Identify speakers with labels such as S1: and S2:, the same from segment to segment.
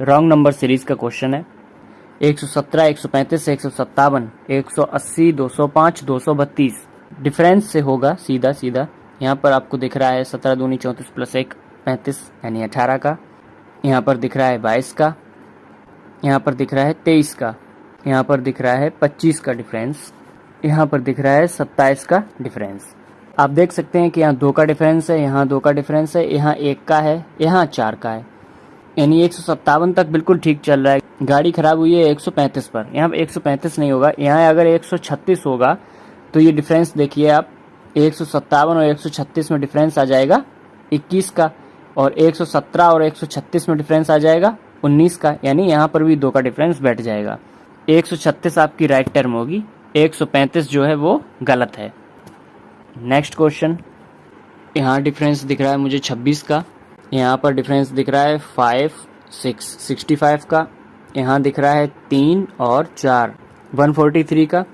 S1: Wrong number series का question है। 117, 135, 157, 180, 205, 232 difference से होगा सीधा सीधा। यहाँ पर आपको दिख रहा है 17 दूनी 34 प्लस 1 35 यानी 18 का। यहाँ पर दिख रहा है 22 का। यहाँ पर दिख रहा है 23 का। यहाँ पर दिख रहा है 25 का डिफरेंस। यहाँ पर दिख रहा है 27 का डिफरेंस। आप देख सकते हैं कि यहाँ 2 का डिफरेंस है, यहाँ 2 का डिफरेंस है, यहाँ 1 का है, यहाँ 4 का है। यानी 157 तक बिल्कुल ठीक चल रहा है। गाड़ी खराब हुई है 135 पर, यहाँ 135 नहीं होगा। यहाँ अगर 136 होगा तो ये डिफरेंस देखिए आप, 157 और 136 में डिफरेंस आ जाएगा 21 का, और 117 और 136 में डिफरेंस आ जाएगा 19 का। यानी यहाँ पर भी 2 का डिफरेंस बैठ जाएगा। 136 आपकी राइट टर्म होगी, 135 जो है वो गलत है। नेक्स्ट क्वेश्चन, यहाँ डिफरेंस दिख रहा है मुझे 26 का। यहाँ पर डिफरेंस दिख रहा है 5, 6, 65 का। यहाँ दिख रहा है 3 और 4, 143 का।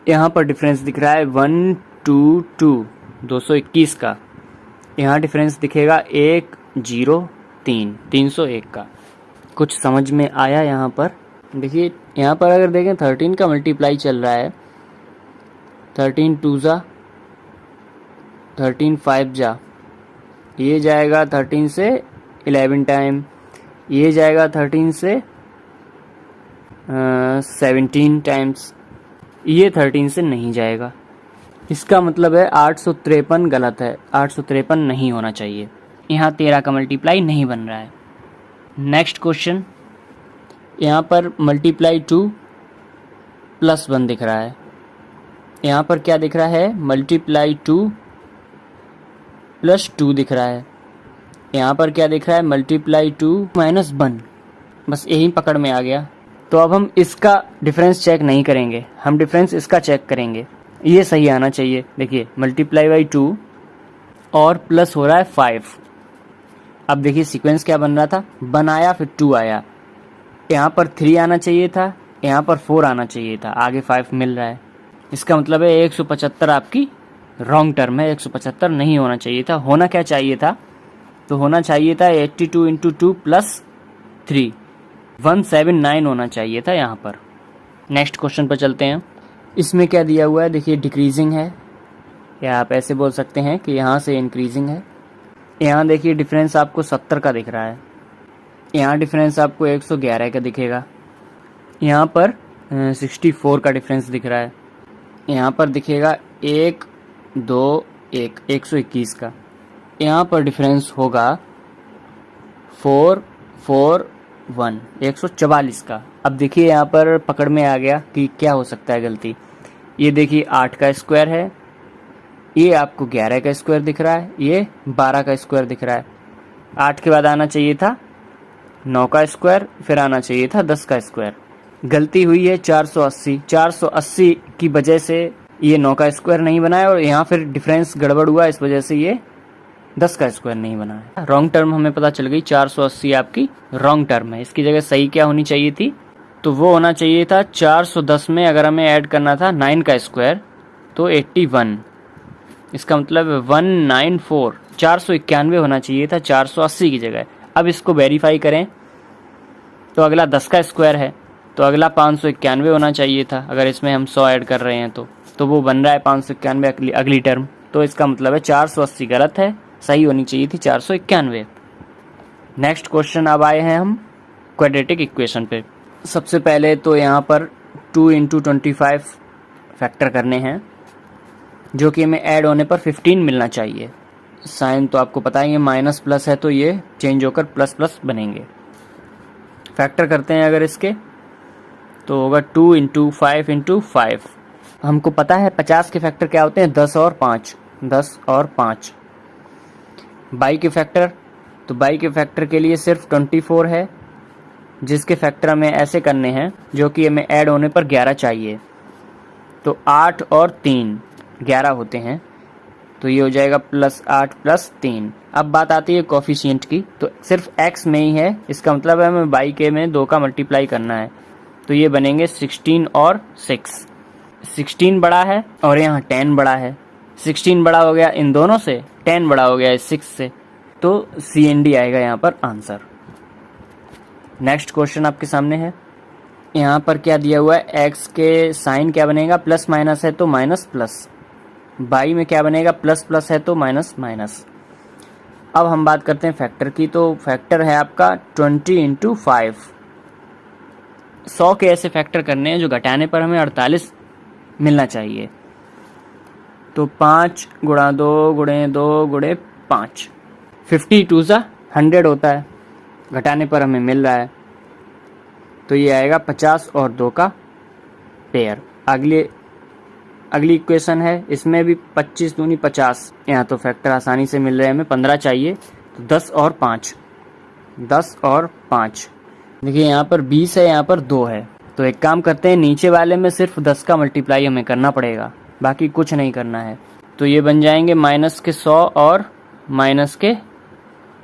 S1: यहाँ पर डिफरेंस दिख रहा है 122, 221 का। यहाँ डिफरेंस दिखेगा 103, 301 का। कुछ समझ में आया यहाँ पर? देखिए यहाँ पर अगर देखें 13 का मल्टीप्लाई चल रहा है, 13 2 जा, 13 5 जा, ये जाएगा 13 से 11 टाइम, ये जाएगा 13 से 17 टाइम्स, ये 13 से नहीं जाएगा। इसका मतलब है 853 गलत है, 853 नहीं होना चाहिए। यहाँ 13 का मल्टीप्लाई नहीं बन रहा है। नेक्स्ट क्वेश्चन, यहाँ पर मल्टीप्लाई 2 प्लस 1 दिख रहा है। यहाँ पर क्या दिख रहा है? मल्टीप्लाई 2 प्लस 2 दिख रहा है। यहाँ पर क्या दिख रहा है? Multiply 2 minus 1। बस यही पकड़ में आ गया। तो अब हम इसका डिफरेंस चेक नहीं करेंगे, हम डिफरेंस इसका चेक करेंगे। ये सही आना चाहिए। देखिए मल्टीप्लाई बाई 2 और प्लस हो रहा है 5। अब देखिए सीक्वेंस क्या बन रहा था, 1 आया फिर 2 आया। यहाँ पर 3 आना चाहिए था, यहाँ पर 4 आना चाहिए था, आगे 5 मिल रहा है। इसका मतलब है 175 आपकी रॉन्ग टर्म है। 175 नहीं होना चाहिए था। होना क्या चाहिए था? तो होना चाहिए था 82 इंटू 2 प्लस 3, 179 होना चाहिए था यहाँ पर। नेक्स्ट क्वेश्चन पर चलते हैं। इसमें क्या दिया हुआ है? देखिए डिक्रीजिंग है, या आप ऐसे बोल सकते हैं कि यहाँ से इंक्रीजिंग है। यहाँ देखिए डिफरेंस आपको 70 का दिख रहा है, यहाँ डिफरेंस आपको 111 का दिखेगा, यहाँ पर 64 का डिफरेंस दिख रहा है, यहाँ पर दिखेगा 1 2 1, 121 का। यहाँ पर डिफरेंस होगा 4 4 1, 144 का। अब देखिए यहाँ पर पकड़ में आ गया कि क्या हो सकता है गलती। ये देखिए 8 का स्क्वायर है, ये आपको 11 का स्क्वायर दिख रहा है, ये 12 का स्क्वायर दिख रहा है। 8 के बाद आना चाहिए था 9 का स्क्वायर, फिर आना चाहिए था 10 का स्क्वायर। गलती हुई है 480। 480 की वजह से ये 9 का स्क्वायर नहीं बना है, और यहाँ फिर डिफरेंस गड़बड़ हुआ, इस वजह से ये 10 का स्क्वायर नहीं बना है। रॉन्ग टर्म हमें पता चल गई, 480 आपकी रॉन्ग टर्म है। इसकी जगह सही क्या होनी चाहिए थी? तो वो होना चाहिए था 410 में अगर हमें ऐड करना था 9 का स्क्वायर तो 81। इसका मतलब 194, 491 होना चाहिए था 480 की जगह। अब इसको वेरीफाई करें तो अगला 10 का स्क्वायर है, तो अगला 591 होना चाहिए था। अगर इसमें हम 100 ऐड कर रहे हैं तो वो बन रहा है 591 अगली टर्म। तो इसका मतलब है 480 गलत है, सही होनी चाहिए थी 491। नेक्स्ट क्वेश्चन अब आए हैं हम क्वाड्रेटिक इक्वेशन पे। सबसे पहले तो यहाँ पर 2 इंटू 25 फैक्टर करने हैं, जो कि हमें ऐड होने पर 15 मिलना चाहिए। साइन तो आपको पता ही है, माइनस प्लस है तो ये चेंज होकर प्लस प्लस बनेंगे। फैक्टर करते हैं अगर इसके, तो होगा 2 इंटू 5 इंटू 5। हमको पता है 50 के फैक्टर क्या होते हैं, 10 और 5, 10 और 5। बाई के फैक्टर, तो बाई के फैक्टर के लिए सिर्फ 24 है, जिसके फैक्टर हमें ऐसे करने हैं जो कि हमें ऐड होने पर 11 चाहिए। तो 8 और 3 11 होते हैं, तो ये हो जाएगा +8 + 3। अब बात आती है कोफिशिएंट की, तो सिर्फ x में ही है, इसका मतलब है हमें बाई के में 2 का मल्टीप्लाई करना है। तो ये बनेंगे 16 और 6। 16 बड़ा है और यहाँ 10 बड़ा है। 16 बड़ा हो गया इन दोनों से, 10 बड़ा हो गया इस 6 से, तो CND आएगा यहाँ पर आंसर। नेक्स्ट क्वेश्चन आपके सामने है। यहाँ पर क्या दिया हुआ है, एक्स के साइन क्या बनेगा, प्लस माइनस है तो माइनस प्लस, बाई में क्या बनेगा, प्लस प्लस है तो माइनस माइनस। अब हम बात करते हैं फैक्टर की, तो फैक्टर है आपका 20 इंटू 5। 100 के ऐसे फैक्टर करने हैं जो घटाने पर हमें 48 मिलना चाहिए। तो 5 गुणा 2 गुणे 2 गुणे 5, 52 सा 100 होता है, घटाने पर हमें मिल रहा है। तो ये आएगा 50 और 2 का पेयर। अगली इक्वेशन है, इसमें भी 25 दूनी 50। यहाँ तो फैक्टर आसानी से मिल रहे हैं, हमें 15 चाहिए, तो 10 और 5, 10 और 5। देखिए यहाँ पर 20 है, यहाँ पर 2 है। तो एक काम करते हैं, नीचे वाले में सिर्फ 10 का मल्टीप्लाई हमें करना पड़ेगा, बाकी कुछ नहीं करना है। तो ये बन जाएंगे माइनस के 100 और माइनस के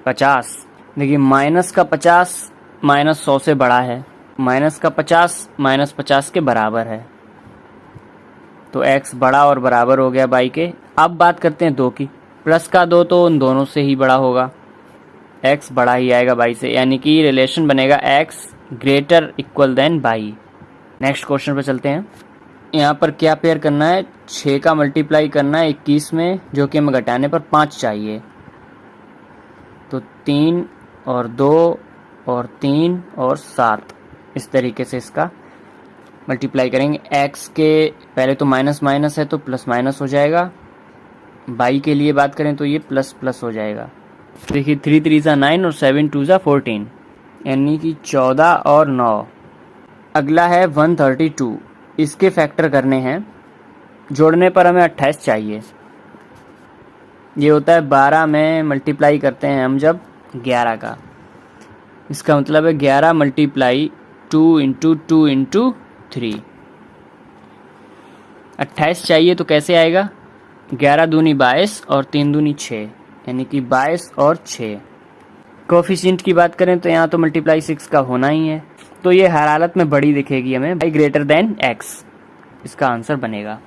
S1: 50। देखिए माइनस का 50 माइनस 100 से बड़ा है, माइनस का 50 माइनस 50 के बराबर है। तो x बड़ा और बराबर हो गया बाई के। अब बात करते हैं 2 की। प्लस का 2 तो उन दोनों से ही बड़ा होगा, x बड़ा ही आएगा बाई से, यानी कि रिलेशन बनेगा x greater equal than y. Next question पे चलते हैं। यहाँ पर क्या पेयर करना है, 6 का मल्टीप्लाई करना है 21 में, जो कि हमें घटाने पर 5 चाहिए। तो 3 और 2 और 3 और 7, इस तरीके से इसका मल्टीप्लाई करेंगे। x के पहले तो माइनस माइनस है तो प्लस माइनस हो जाएगा, बाई के लिए बात करें तो ये प्लस प्लस हो जाएगा। देखिए 3 3 ज़ा 9 और 7 2 ज़ा 14, यानी कि 14 और 9। अगला है 132, इसके फैक्टर करने हैं, जोड़ने पर हमें 28 चाहिए। ये होता है 12 में मल्टीप्लाई करते हैं हम जब 11 का, इसका मतलब है 11 मल्टीप्लाई 2 इंटू 2 इंटू 3। 28 चाहिए तो कैसे आएगा, 11 दूनी 22 और 3 दूनी 6, यानी कि 22 और 6। कोफिशिएंट की बात करें तो यहाँ तो मल्टीप्लाई 6 का होना ही है, तो ये हर हालत में बड़ी दिखेगी हमें, y ग्रेटर देन x, इसका आंसर बनेगा।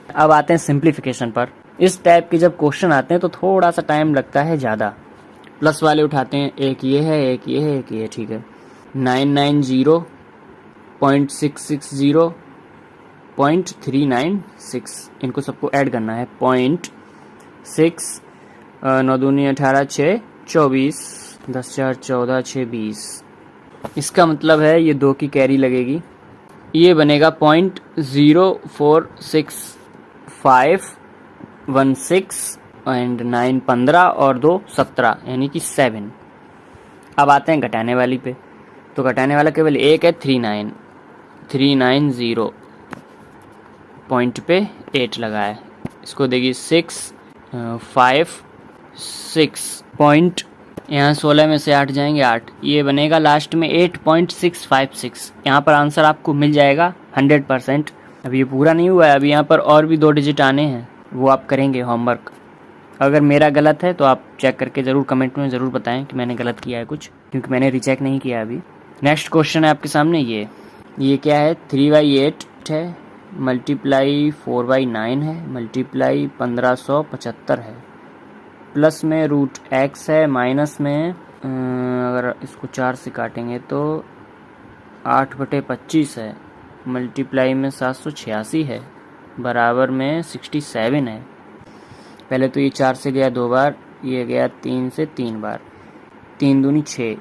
S1: अब आते हैं सिंप्लीफिकेशन पर। इस टाइप के जब क्वेश्चन आते हैं तो थोड़ा सा टाइम लगता है ज़्यादा। प्लस वाले उठाते हैं, एक ये है, एक ये है, एक ये, ठीक है। 990, 0.660, 0.396, इनको सबको ऐड करना है। 0.6, 9 दूनी 18, 6 24, 10 4 14, 6 20। इसका मतलब है ये 2 की कैरी लगेगी, ये बनेगा 0.04616 एंड 9 15 और 2 17, यानी कि 7। अब आते हैं घटाने वाली पे, तो घटाने वाला केवल एक है, 390, पॉइंट पे 8 लगा है। इसको देखिए 6 5 6 पॉइंट, यहाँ 16 में से 8 जाएंगे 8, ये बनेगा लास्ट में 8.656। यहाँ पर आंसर आपको मिल जाएगा 100%। अभी ये पूरा नहीं हुआ है, अभी यहाँ पर और भी 2 डिजिट आने हैं, वो आप करेंगे होमवर्क। अगर मेरा गलत है तो आप चेक करके ज़रूर कमेंट में ज़रूर बताएं कि मैंने गलत किया है कुछ, क्योंकि मैंने रीचेक नहीं किया अभी। नेक्स्ट क्वेश्चन है आपके सामने, ये क्या है, 3/8 है, मल्टीप्लाई 4/9 है, मल्टीप्लाई 1575 है, प्लस में रूट x है, माइनस में अगर इसको 4 से काटेंगे तो 8/25 है, मल्टीप्लाई में 786 है, बराबर में 67 है। पहले तो ये 4 से गया 2 बार, ये गया 3 से 3 बार, 3 दूनी 6,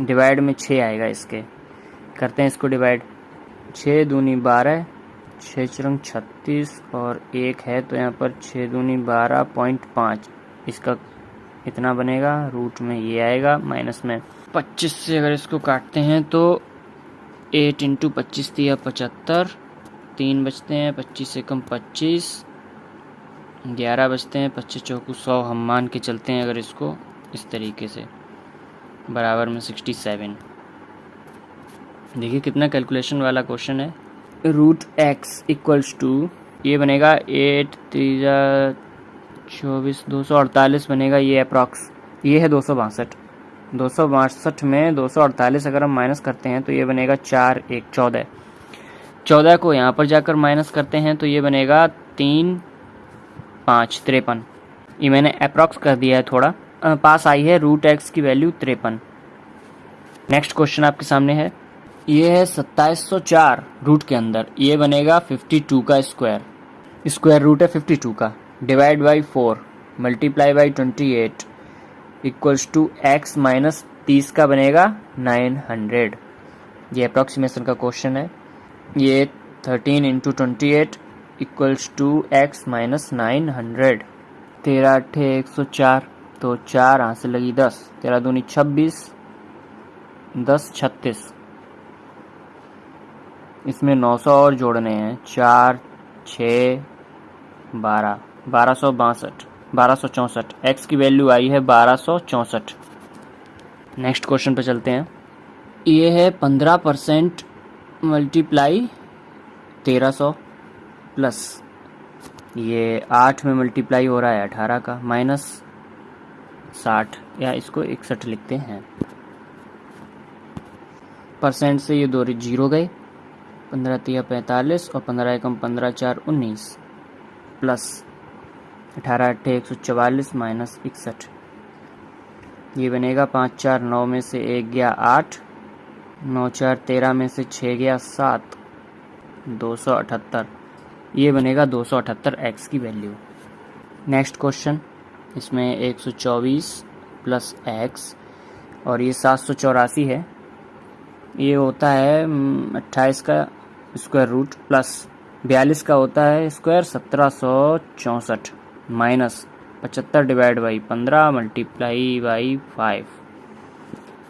S1: डिवाइड में 6 आएगा इसके, करते हैं इसको डिवाइड। 6 दूनी 12, 6 चरंग 36 और 1 है, तो यहाँ पर 6 दूनी 12.5, इसका इतना बनेगा, रूट में ये आएगा, माइनस में 25 से अगर इसको काटते हैं तो 8 इंटू 25 दिया 75, 3 बचते हैं, 25 से कम 25, 11 बचते हैं, 25 चौकू 100 हम मान के चलते हैं अगर इसको इस तरीके से, बराबर में 67। देखिए कितना कैलकुलेशन वाला क्वेश्चन है। रूट x इक्वल्स टू, ये बनेगा 8 3 24, 248 बनेगा, ये अप्रॉक्स, ये है 262। 262 में 248 अगर हम माइनस करते हैं तो ये बनेगा 4 1 14। 14 को यहाँ पर जाकर माइनस करते हैं तो ये बनेगा 3 5 53। ये मैंने अप्रॉक्स कर दिया है, थोड़ा पास आई है। रूट x की वैल्यू 53। नेक्स्ट क्वेश्चन आपके सामने है, ये है 2704 रूट के अंदर, ये बनेगा 52 का स्क्वायर, स्क्वायर रूट है 52 का, divide by 4 multiply by 28 equals to x minus 30 का बनेगा 900। ये अप्रॉक्सीमेशन का क्वेश्चन है। ये 13 into 28 equals to x minus 900। 13 अट्ठे 104, तो 4 यहाँ से लगी 10, 13 दूनी 26, 10 36, इसमें 900 और जोड़ने हैं, 4 6 12, 1264, x की वैल्यू आई है 1264। नेक्स्ट क्वेश्चन पे चलते हैं। ये है 15% मल्टीप्लाई 1300 प्लस ये 8 में मल्टीप्लाई हो रहा है 18 का, माइनस 60 या इसको 61 लिखते हैं। परसेंट से ये दो जीरो गए, 15 तिया 45 और 15 एकम 15 4 19 प्लस 18 अट्ठे 144 माइनस 61, ये बनेगा 5 4 9 में से 1 गया 8, 9 4 13 में से 6 गया 7, 278, ये बनेगा 278 x की वैल्यू। नेक्स्ट क्वेश्चन, इसमें 124 प्लस x और ये 784 है, ये होता है 28 का स्क्वायर रूट प्लस 42 का होता है square 1764 minus 75 divide by 15 multiply by 5,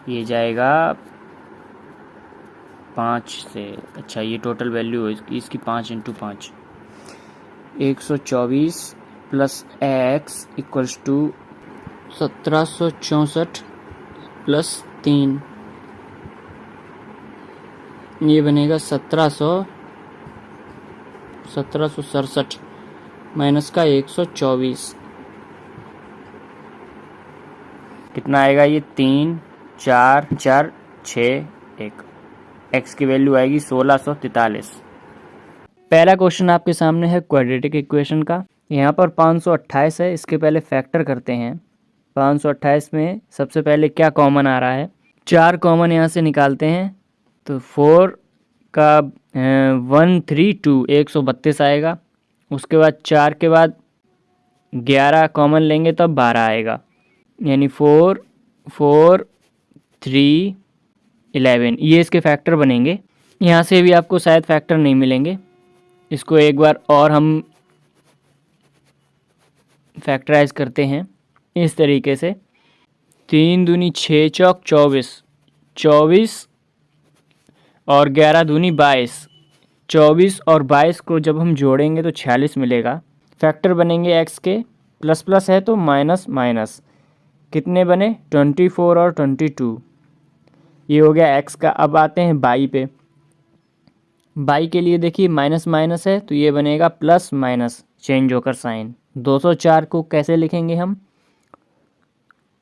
S1: ये जाएगा 5 से, अच्छा ये टोटल वैल्यू है इसकी 5 into 5, 124 plus x equals to 1764 plus 3, ये बनेगा 1767 माइनस का 124, कितना आएगा ये 3 4 4 6 1, x की वैल्यू आएगी 1643। पहला क्वेश्चन आपके सामने है क्वाड्रेटिक इक्वेशन का। यहाँ पर 528 है, इसके पहले फैक्टर करते हैं। 528 में सबसे पहले क्या कॉमन आ रहा है, 4 कॉमन यहाँ से निकालते हैं, तो 4 का 132 132 आएगा। उसके बाद 4 के बाद 11 कॉमन लेंगे तब 12 आएगा, यानी 4 4 3 11, ये इसके फैक्टर बनेंगे। यहाँ से भी आपको शायद फैक्टर नहीं मिलेंगे, इसको एक बार और हम फैक्टराइज करते हैं इस तरीके से। 3 दूनी 6 चौक 24, 24 और 11 दूनी 22, 24 और 22 को जब हम जोड़ेंगे तो 46 मिलेगा। फैक्टर बनेंगे x के, प्लस प्लस है तो माइनस माइनस, कितने बने 24 और 22, ये हो गया x का। अब आते हैं बाई पे, बाई के लिए देखिए माइनस माइनस है तो ये बनेगा प्लस माइनस, चेंज होकर साइन। 204 को कैसे लिखेंगे हम,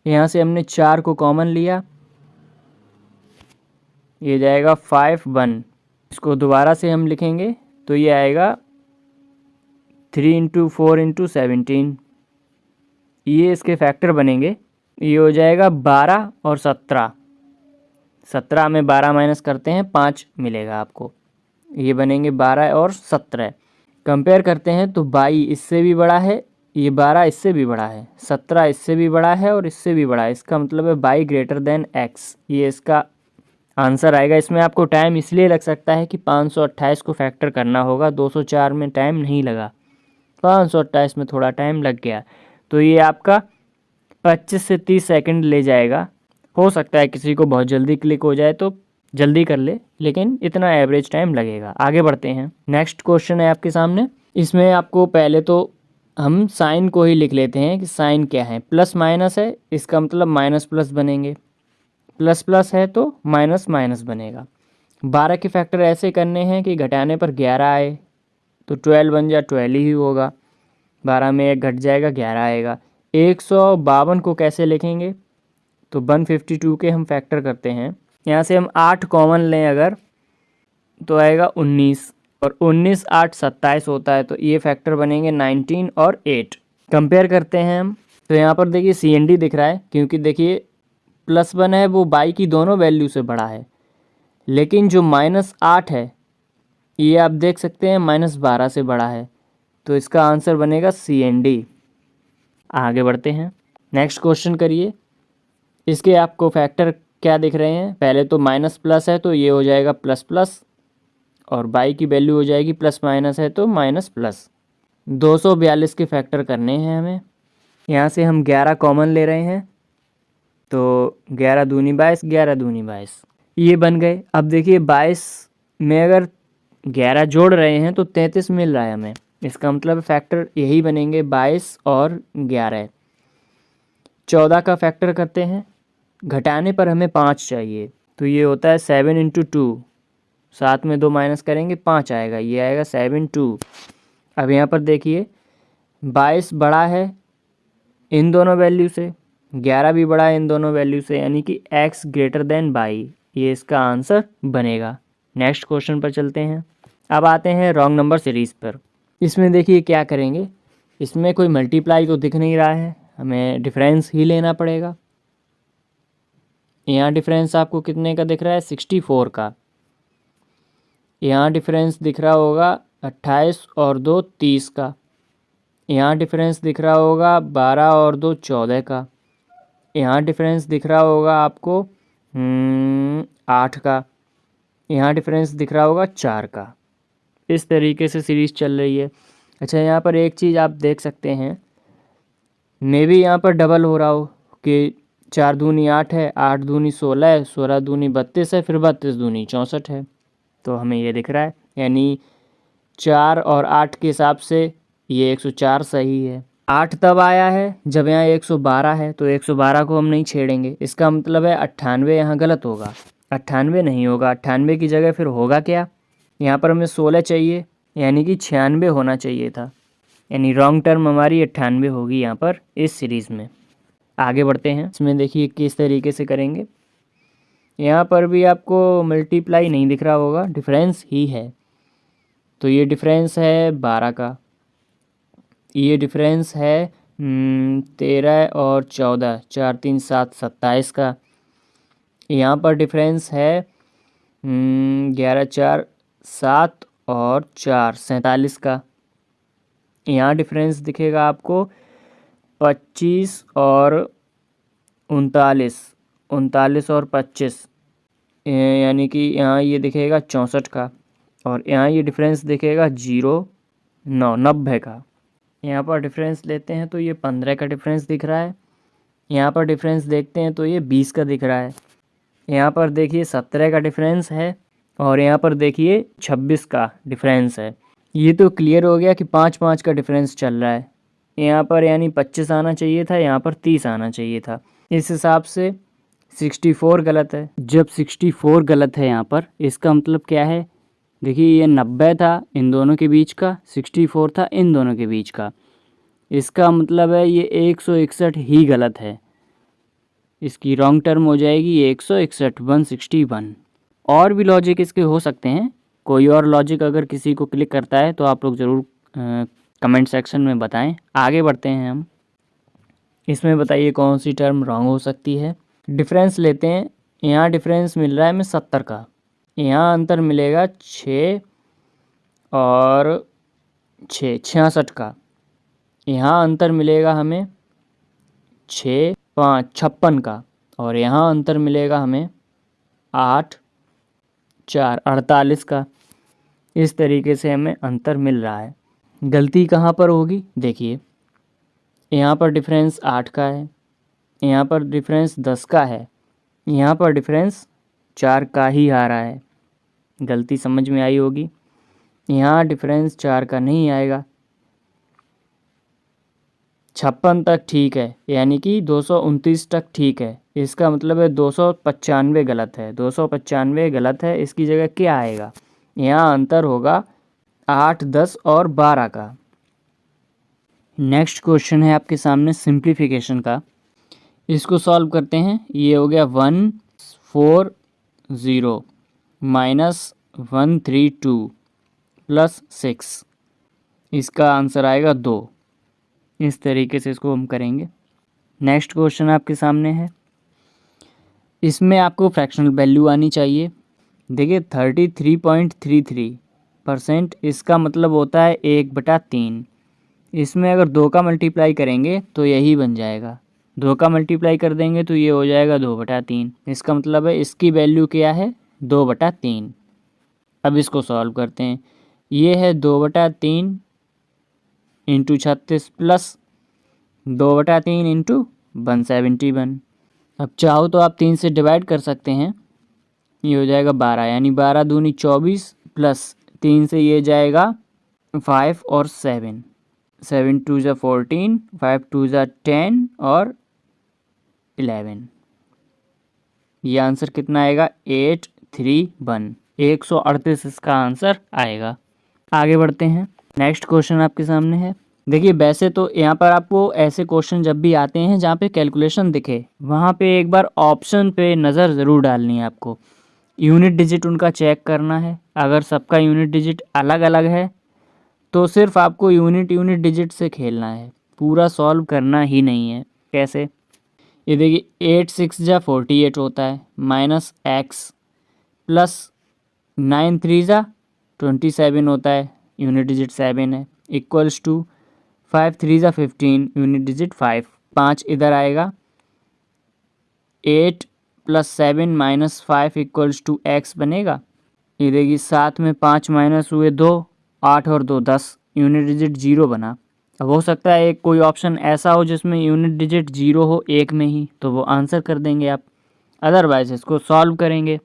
S1: यहाँ से हमने 4 को कॉमन लिया, ये जाएगा 5 1, इसको दोबारा से हम लिखेंगे तो ये आएगा 3 इंटू 4 इंटू 17, ये इसके फैक्टर बनेंगे। ये हो जाएगा 12 और 17, 17 में 12 माइनस करते हैं 5 मिलेगा आपको, ये बनेंगे 12 और 17। कंपेयर करते हैं तो 22 इससे भी बड़ा है, ये 12 इससे भी बड़ा है, 17 इससे भी बड़ा है और इससे भी बड़ा है, इसका मतलब है y ग्रेटर देन x, ये इसका आंसर आएगा। इसमें आपको टाइम इसलिए लग सकता है कि 528 को फैक्टर करना होगा, 204 में टाइम नहीं लगा, 528 में थोड़ा टाइम लग गया, तो ये आपका 25 से 30 सेकंड ले जाएगा। हो सकता है किसी को बहुत जल्दी क्लिक हो जाए तो जल्दी कर ले, लेकिन इतना एवरेज टाइम लगेगा। आगे बढ़ते हैं। नेक्स्ट क्वेश्चन है आपके सामने, इसमें आपको पहले तो हम साइन को ही लिख लेते हैं कि साइन क्या है। प्लस माइनस है, इसका मतलब माइनस प्लस बनेंगे, प्लस प्लस है तो माइनस माइनस बनेगा। 12 के फैक्टर ऐसे करने हैं कि घटाने पर 11 आए, तो 12 बन जाए 12 ही होगा, 12 में 1 घट जाएगा 11 आएगा। 152 को कैसे लिखेंगे, तो 152 के हम फैक्टर करते हैं, यहाँ से हम 8 कॉमन लें अगर तो आएगा 19, और 19 8 27 होता है, तो ये फैक्टर बनेंगे 19 और 8। कंपेयर करते हैं हम, तो यहाँ पर देखिए CND दिख रहा है, क्योंकि देखिए +1 है वो बाई की दोनों वैल्यू से बड़ा है, लेकिन जो -8 है ये आप देख सकते हैं -12 से बड़ा है। तो इसका आंसर बनेगा सी एंड डी। आगे बढ़ते हैं, नेक्स्ट क्वेश्चन करिए। इसके आपको फैक्टर क्या दिख रहे हैं? पहले तो माइनस प्लस है तो ये हो जाएगा प्लस प्लस, और बाई की वैल्यू हो जाएगी प्लस माइनस है तो माइनस प्लस। 242 के फैक्टर करने हैं हमें। यहाँ से हम 11 कॉमन ले रहे हैं, तो 11 दूनी 22, 11 दूनी 22 ये बन गए। अब देखिए 22 में अगर 11 जोड़ रहे हैं तो 33 मिल रहा है हमें। इसका मतलब फैक्टर यही बनेंगे 22 और 11। 14 का फैक्टर करते हैं, घटाने पर हमें 5 चाहिए, तो ये होता है 7 × 2। 7 में 2 माइनस करेंगे 5 आएगा, ये आएगा 7 2। अब यहाँ पर देखिए 22 बड़ा है इन दोनों वैल्यू से, 11 भी बड़ा है इन दोनों वैल्यू से, यानी कि x ग्रेटर देन बाई, ये इसका आंसर बनेगा। नेक्स्ट क्वेश्चन पर चलते हैं। अब आते हैं रॉन्ग नंबर सीरीज़ पर। इसमें देखिए क्या करेंगे, इसमें कोई मल्टीप्लाई तो दिख नहीं रहा है, हमें डिफरेंस ही लेना पड़ेगा। यहाँ डिफरेंस आपको कितने का दिख रहा है? 64 का। यहाँ डिफरेंस दिख रहा होगा 28 और 2 30 का। यहाँ डिफरेंस दिख रहा होगा 12 और 2 14 का। यहाँ डिफरेंस दिख रहा होगा आपको 8 का। यहाँ डिफरेंस दिख रहा होगा 4 का। इस तरीके से सीरीज़ चल रही है। अच्छा, यहाँ पर एक चीज़ आप देख सकते हैं, मे भी यहाँ पर डबल हो रहा हो कि 4 दूनी 8 है, 8 दूनी 16 है, 16 दूनी 32 है, फिर 32 दूनी 64 है। तो हमें ये दिख रहा है, यानी 4 और 8 के हिसाब से ये 104 सही है। 8 तब आया है जब यहाँ 112 है, तो 112 को हम नहीं छेड़ेंगे। इसका मतलब है 98 यहाँ गलत होगा, 98 नहीं होगा। 98 की जगह फिर होगा क्या? यहाँ पर हमें 16 चाहिए, यानी कि 96 होना चाहिए था, यानी रॉन्ग टर्म हमारी 98 होगी यहाँ पर इस सीरीज़ में। आगे बढ़ते हैं, इसमें देखिए किस तरीके से करेंगे। यहाँ पर भी आपको मल्टीप्लाई नहीं दिख रहा होगा, डिफरेंस ही है। तो ये डिफरेंस है 12 का, ये डिफरेंस है 13 और 14, 4 3 7 27 का। यहाँ पर डिफरेंस है 11 4 7 और 4 47 का। यहाँ डिफरेंस दिखेगा आपको 25 और 39, 39 और 25, यानी कि यहाँ ये दिखेगा 64 का। और यहाँ ये डिफरेंस दिखेगा 0 9 90 का। यहाँ पर डिफरेंस लेते हैं तो ये 15 का डिफरेंस दिख रहा है। यहाँ पर डिफरेंस देखते हैं तो ये 20 का दिख रहा है। यहाँ पर देखिए 17 का डिफरेंस है, और यहाँ पर देखिए 26 का डिफरेंस है। ये तो क्लियर हो गया कि 5 5 का डिफरेंस चल रहा है। यहाँ पर यानी 25 आना चाहिए था, यहाँ पर 30 आना चाहिए था। इस हिसाब से 64 गलत है। जब 64 गलत है यहाँ पर, इसका मतलब क्या है? देखिए ये 90 था इन दोनों के बीच का, 64 था इन दोनों के बीच का। इसका मतलब है ये 161 ही गलत है। इसकी रॉन्ग टर्म हो जाएगी 161 161। और भी लॉजिक इसके हो सकते हैं, कोई और लॉजिक अगर किसी को क्लिक करता है तो आप लोग ज़रूर कमेंट सेक्शन में बताएं। आगे बढ़ते हैं हम। इसमें बताइए कौन सी टर्म रॉन्ग हो सकती है। डिफरेंस लेते हैं। यहाँ डिफरेंस मिल रहा है हमें 70 का, यहाँ अंतर मिलेगा 6 और 6 66 का। यहाँ अंतर मिलेगा हमें 6 5 56 का, और यहाँ अंतर मिलेगा हमें 8 4 48 का। इस तरीके से हमें अंतर मिल रहा है। गलती कहाँ पर होगी? देखिए यहाँ पर डिफरेंस 8 का है, यहाँ पर डिफरेंस 10 का है, यहाँ पर डिफरेंस 4 का ही आ रहा है। गलती समझ में आई होगी। यहाँ डिफरेंस 4 का नहीं आएगा। 56 तक ठीक है, यानी कि 229 तक ठीक है। इसका मतलब है 295 गलत है, 295 गलत है। इसकी जगह क्या आएगा? यहाँ अंतर होगा 8 10 और 12 का। नेक्स्ट क्वेश्चन है आपके सामने सिंप्लीफिकेशन का। इसको सॉल्व करते हैं। ये हो गया 140 माइनस 132 प्लस 6, इसका आंसर आएगा 2। इस तरीके से इसको हम करेंगे। नेक्स्ट क्वेश्चन आपके सामने है। इसमें आपको फ्रैक्शनल वैल्यू आनी चाहिए। देखिए 33.33%, इसका मतलब होता है 1/3। इसमें अगर 2 का मल्टीप्लाई करेंगे तो यही बन जाएगा, 2 का मल्टीप्लाई कर देंगे तो ये हो जाएगा 2/3। इसका मतलब है इसकी वैल्यू क्या है, 2/3। अब इसको सॉल्व करते हैं। ये है 2/3 इंटू 36 प्लस 2/3 इंटू 171। अब चाहो तो आप 3 से डिवाइड कर सकते हैं, ये हो जाएगा 12, यानी 12 दूनी 24 प्लस 3 से ये जाएगा 5 और 7, 7 2 ज़ा 14, 5 2 ज़ा 10 और 11। ये आंसर कितना आएगा, 831, 138 इसका आंसर आएगा। आगे बढ़ते हैं, नेक्स्ट क्वेश्चन आपके सामने है। देखिए वैसे तो यहाँ पर आपको ऐसे क्वेश्चन जब भी आते हैं जहाँ पे कैलकुलेशन दिखे, वहाँ पे एक बार ऑप्शन पे नज़र ज़रूर डालनी है आपको, यूनिट डिजिट उनका चेक करना है। अगर सबका यूनिट डिजिट अलग अलग है तो सिर्फ आपको यूनिट डिजिट से खेलना है, पूरा सॉल्व करना ही नहीं है। कैसे, ये देखिए 8 6 ज़ा 48 होता है, माइनस एक्स प्लस 9 3 ज़ा 27 होता है, यूनिट डिजिट 7 है, इक्वल्स टू 5 3 ज़ा 15, यूनिट डिजिट 5, 5 इधर आएगा, 8 plus 7 minus 5 equals to x बनेगा। ये देखिए 7 में 5 माइनस हुए 2, 8 और 2 10, यूनिट डिजिट 0 बना। अब हो सकता है एक कोई ऑप्शन ऐसा हो जिसमें यूनिट डिजिट 0 हो एक में ही, तो वो आंसर कर देंगे आप, अदरवाइज इसको सॉल्व करेंगे।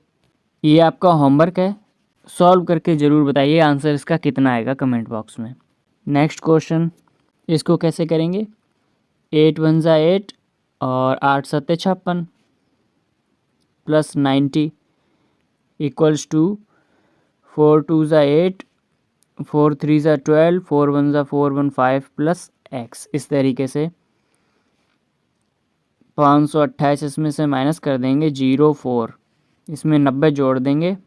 S1: ये आपका होमवर्क है, सॉल्व करके ज़रूर बताइए आंसर इसका कितना आएगा कमेंट बॉक्स में। नेक्स्ट क्वेश्चन, इसको कैसे करेंगे, 8 1 ज़ा 8 और 8 7 56 प्लस 90 इक्वल्स टू 4 2 ज़ा 8, 4 3 ज़ा 12, 4 1 ज़ा 4 1 5 प्लस एक्स। इस तरीके से 528 इसमें से माइनस कर देंगे, 0 4, इसमें 90 जोड़ देंगे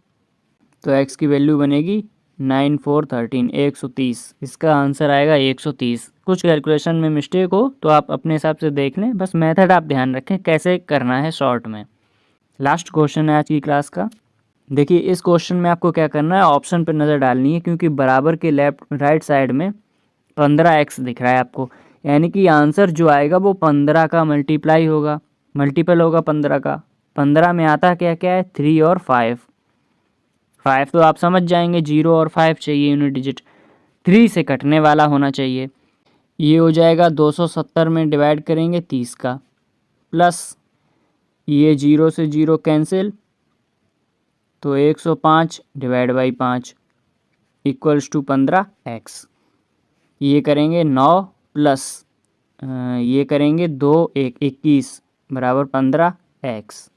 S1: तो x की वैल्यू बनेगी 9 4 13, 130। इसका आंसर आएगा 130। कुछ कैलकुलेशन में मिस्टेक हो तो आप अपने हिसाब से देख लें, बस मेथड आप ध्यान रखें कैसे करना है शॉर्ट में। लास्ट क्वेश्चन है आज की क्लास का। देखिए इस क्वेश्चन में आपको क्या करना है, ऑप्शन पर नज़र डालनी है, क्योंकि बराबर के लेफ्ट राइट साइड में 15x दिख रहा है आपको, यानी कि आंसर जो आएगा वो 15 का मल्टीप्लाई होगा, मल्टीपल होगा 15 का। 15 में आता क्या क्या है, 3 और 5, 5 तो आप समझ जाएंगे, 0 और 5 चाहिए यूनिट डिजिट, 3 से कटने वाला होना चाहिए। ये हो जाएगा 270 में डिवाइड करेंगे 30 का, प्लस ये 0 से 0 कैंसिल, तो 105 divide by 5 equals to 15x। ये करेंगे 9 प्लस ये करेंगे 2 1 21 बराबर 15x।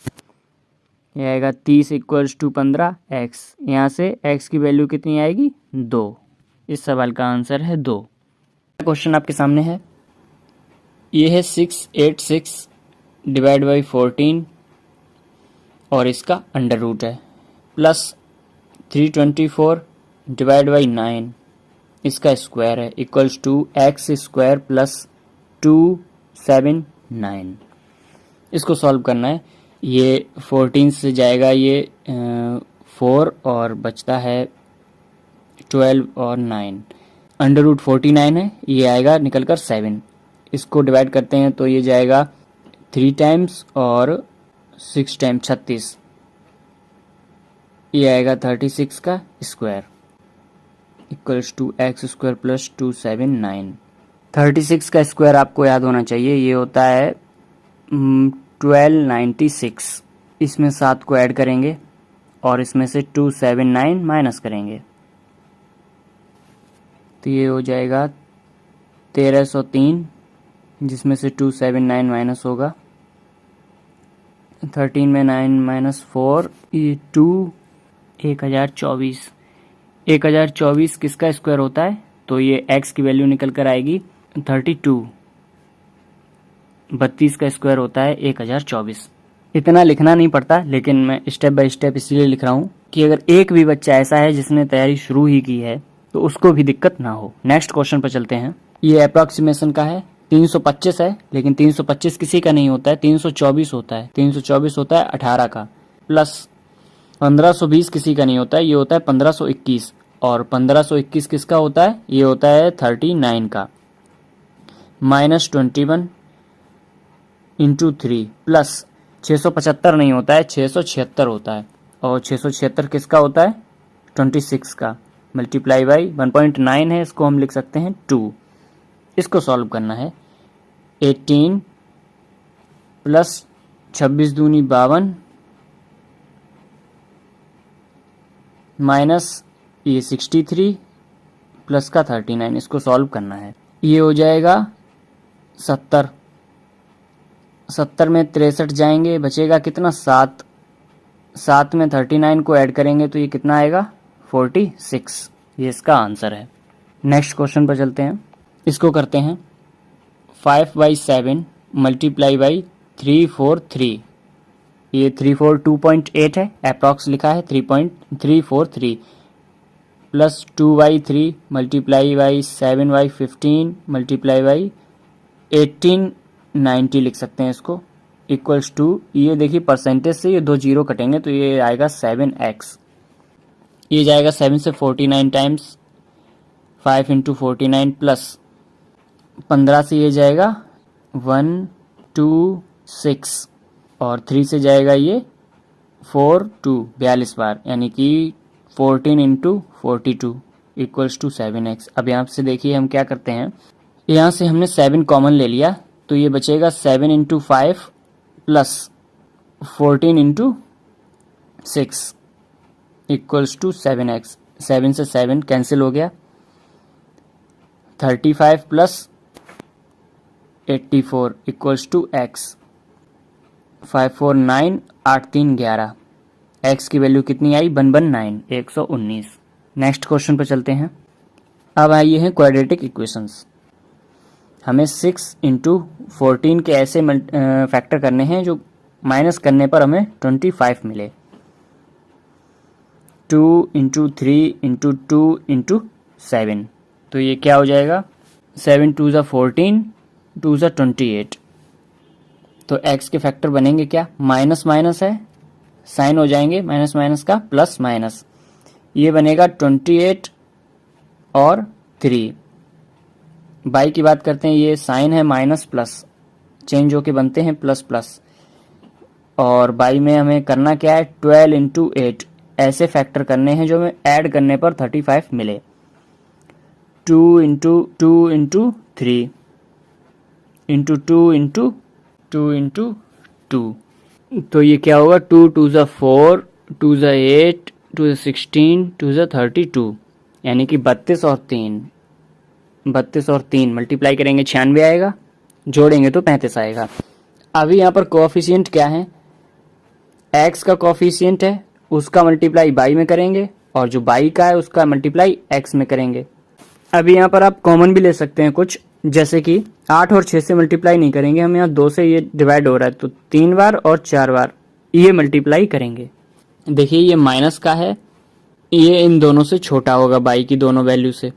S1: ये आएगा 30 इक्वल्स टू 15x। यहाँ से x की वैल्यू कितनी आएगी, 2। इस सवाल का आंसर है 2। क्वेश्चन आपके सामने है, ये है 686 डिवाइड बाई 14 और इसका अंडर रूट है, प्लस 324 डिवाइड बाई 9 इसका स्क्वायर है, equals to x square plus 279। इसको सॉल्व करना है। ये 14 से जाएगा ये 4 और बचता है 12 और 9, अंडर रूट 49 है, ये आएगा निकल कर 7। इसको डिवाइड करते हैं तो ये जाएगा 3 टाइम्स और 6 टाइम्स 36, ये आएगा 36 का square, equals to x square plus 279। 36 का स्क्वायर आपको याद होना चाहिए, ये होता है 1296। इसमें 7 को ऐड करेंगे और इसमें से 279 माइनस करेंगे तो ये हो जाएगा 1303, जिसमें से 279 माइनस होगा, 13 में 9 माइनस 4, ये 2 1024। 1024 किसका स्क्वायर होता है, तो ये x की वैल्यू निकल कर आएगी 32। 32 का स्क्वायर होता है 1024। इतना लिखना नहीं पड़ता, लेकिन मैं स्टेप बाय स्टेप इसलिए लिख रहा हूँ कि अगर एक भी बच्चा ऐसा है जिसने तैयारी शुरू ही की है तो उसको भी दिक्कत ना हो। नेक्स्ट क्वेश्चन पर चलते हैं। ये अप्रॉक्सीमेशन का है, 325 है, लेकिन 325 किसी का नहीं होता है, 324 होता है। 324 होता है 18 का, प्लस 1520 किसी का नहीं होता है, ये होता है 1521। और 1521 किसका होता है, ये होता है 39 का। माइनस 21 इंटू 3 प्लस 675 नहीं होता है, 676 होता है। और 676 किसका होता है, 26 का। मल्टीप्लाई बाई 1.9 है, इसको हम लिख सकते हैं 2। इसको सॉल्व करना है। 18 प्लस 26 दूनी 52 माइनस ये 63 प्लस का 39, इसको सॉल्व करना है। ये हो जाएगा 70। 70 में 63 जाएंगे, बचेगा कितना, 7। 7 में 39 को ऐड करेंगे तो ये कितना आएगा, 46। ये इसका आंसर है। नेक्स्ट क्वेश्चन पर चलते हैं। इसको करते हैं 5/7 मल्टीप्लाई बाई 343। ये 342.8 है, अप्रॉक्स लिखा है 3.343 plus 2/3 multiply by 7/15 multiply by 1890 लिख सकते हैं इसको, इक्वल्स टू, ये देखिए परसेंटेज से ये 2 जीरो कटेंगे तो ये आएगा 7x। ये जाएगा 7 से 49 टाइम्स, 5 इंटू 49 प्लस 15 से ये जाएगा 126 और 3 से जाएगा ये 42 बार, यानी कि 14 इंटू 42 इक्वल्स टू 7x। अब यहाँ से देखिए हम क्या करते हैं, यहाँ से हमने 7 कॉमन ले लिया तो ये बचेगा 7 into 5 plus 14 into 6 equals to 7x। 7 से 7 कैंसिल हो गया, 35 plus 84 equals to x। 5 4 9 8 3 11, x की वैल्यू कितनी आई, 119 119। नेक्स्ट क्वेश्चन पर चलते हैं। अब आइए हैं क्वाड्रेटिक इक्वेशंस। हमें 6 इंटू 14 के ऐसे फैक्टर करने हैं जो माइनस करने पर हमें 25 मिले। 2 इंटू 3 इंटू 2 इंटू 7, तो ये क्या हो जाएगा, 7 2 ज़ा 14 2 ज़ा 28। तो x के फैक्टर बनेंगे क्या, माइनस माइनस है, साइन हो जाएंगे माइनस माइनस का प्लस माइनस, ये बनेगा 28 और 3। बाई की बात करते हैं, ये साइन है माइनस प्लस, चेंज होके बनते हैं प्लस प्लस। और बाई में हमें करना क्या है, 12 इंटू 8 ऐसे फैक्टर करने हैं जो हमें ऐड करने पर 35 मिले। 2 into 2 into 3 into 2 into 2 into 2, तो ये क्या होगा, 2 2 ज़ा 4 2 ज़ा 8 2 ज़ा 16 2 ज़ा 32, यानी कि 32 और 3 मल्टीप्लाई करेंगे 96 आएगा, जोड़ेंगे तो 35 आएगा। अभी यहाँ पर कोएफिशिएंट क्या है, x का कोएफिशिएंट है, उसका मल्टीप्लाई बाई में करेंगे और जो बाई का है उसका मल्टीप्लाई x में करेंगे। अभी यहाँ पर आप कॉमन भी ले सकते हैं कुछ, जैसे कि 8 और 6 से मल्टीप्लाई नहीं करेंगे, हम यहाँ 2 से ये डिवाइड हो रहा है तो 3 बार और 4 बार ये मल्टीप्लाई करेंगे। देखिए ये माइनस का है, ये इन दोनों से छोटा होगा बाई की दोनों वैल्यू से।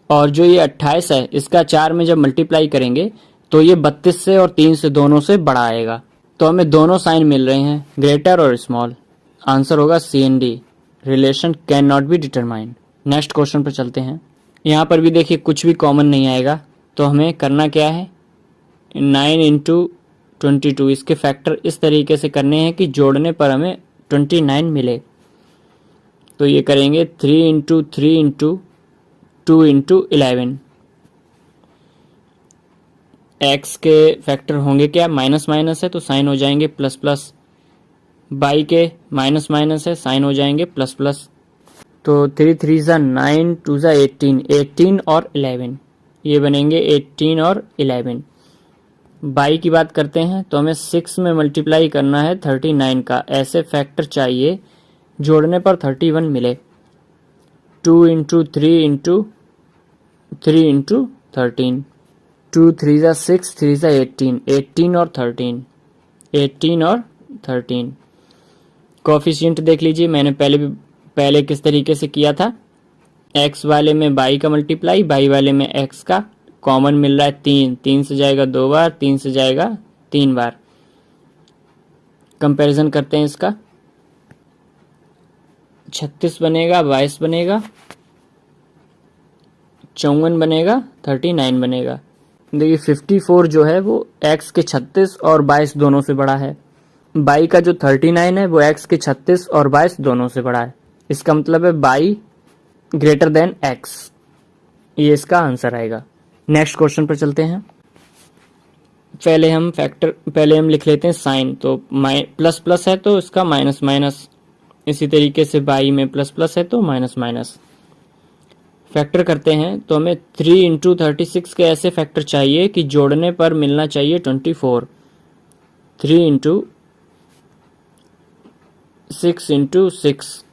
S1: और जो ये 28 है, इसका 4 में जब मल्टीप्लाई करेंगे तो ये 32 से और 3 से दोनों से बड़ा आएगा। तो हमें दोनों साइन मिल रहे हैं, ग्रेटर और स्मॉल। आंसर होगा CND, relation can not be determined. Next question पर चलते हैं। यहाँ पर भी देखिए कुछ भी कॉमन नहीं आएगा, तो हमें करना क्या है, 9 इंटू 22 इसके फैक्टर इस तरीके से करने हैं कि जोड़ने पर हमें 29 मिले। तो ये करेंगे 3 इंटू 3 इंटू 2 इंटू 11। एक्स के फैक्टर होंगे क्या, माइनस माइनस है तो साइन हो जाएंगे प्लस प्लस, बाई के माइनस माइनस है साइन हो जाएंगे प्लस प्लस। तो 3 3 ज़ा 9 2 ज़ा 18, 18 और 11 ये बनेंगे 18 और 11। बाई की बात करते हैं तो हमें 6 में मल्टीप्लाई करना है 39 का, ऐसे फैक्टर चाहिए जोड़ने पर 31 मिले। 2 इंटू 3 इंटू 3 इंटू 13, 2 3 ज़ा 6 3 ज़ा 18, 18 और 13, 18 और 13। कोएफिशिएंट देख लीजिए, मैंने पहले किस तरीके से किया था, x वाले में बाई का मल्टीप्लाई, बाई वाले में x का कॉमन मिल रहा है 3, 3 से जाएगा 2 बार, 3 से जाएगा 3 बार। कंपैरिजन करते हैं इसका, 36 बनेगा, 22 बनेगा, 54 बनेगा, 39 बनेगा। देखिए 54 जो है वो x के 36 और 22 दोनों से बड़ा है। बाई का जो 39 है वो x के 36 और 22 दोनों से बड़ा है। इसका मतलब है बाई ग्रेटर देन x। ये इसका आंसर आएगा। नेक्स्ट क्वेश्चन पर चलते हैं। पहले हम लिख लेते हैं साइन। तो प्लस प्लस है तो इसका माइनस माइनस, इसी तरीके से बाई में प्लस प्लस है तो माइनस माइनस। फैक्टर करते हैं तो हमें 3 इंटू 36 के ऐसे फैक्टर चाहिए कि जोड़ने पर मिलना चाहिए 24। 3 इंटू 6 इंटू 6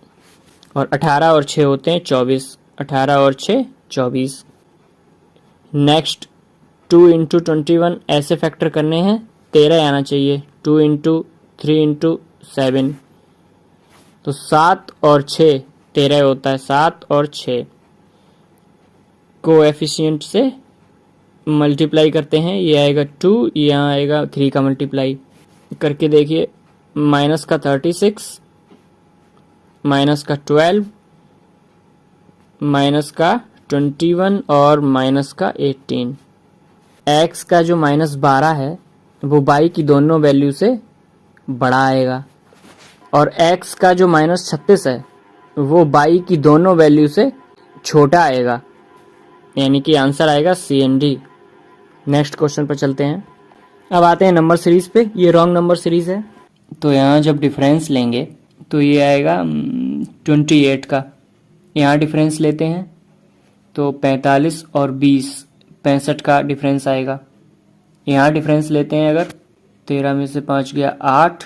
S1: और 18 और 6 होते हैं 24। 18 और 6 24। नेक्स्ट 2 इंटू 21 ऐसे फैक्टर करने हैं, 13 आना चाहिए। 2 इंटू 3 इंटू 7 तो 7 और 6 13 होता है। 7 और 6 कोएफिशिएंट से मल्टीप्लाई करते हैं, ये आएगा 2, यहाँ आएगा 3 का मल्टीप्लाई करके देखिए। माइनस का 36, माइनस का 12, माइनस का 21 और माइनस का 18। एक्स का जो -12 है वो बाई की दोनों वैल्यू से बड़ा आएगा और एक्स का जो -36 है वो बाई की दोनों वैल्यू से छोटा आएगा, यानी कि आंसर आएगा सी एंड डी। नेक्स्ट क्वेश्चन पर चलते हैं। अब आते हैं नंबर सीरीज पे। ये रॉन्ग नंबर सीरीज है तो यहाँ जब डिफरेंस लेंगे तो ये आएगा 28 का। यहाँ डिफरेंस लेते हैं तो 45 और 20 65 का डिफरेंस आएगा। यहाँ डिफरेंस लेते हैं अगर 13 में से 5 गया 8,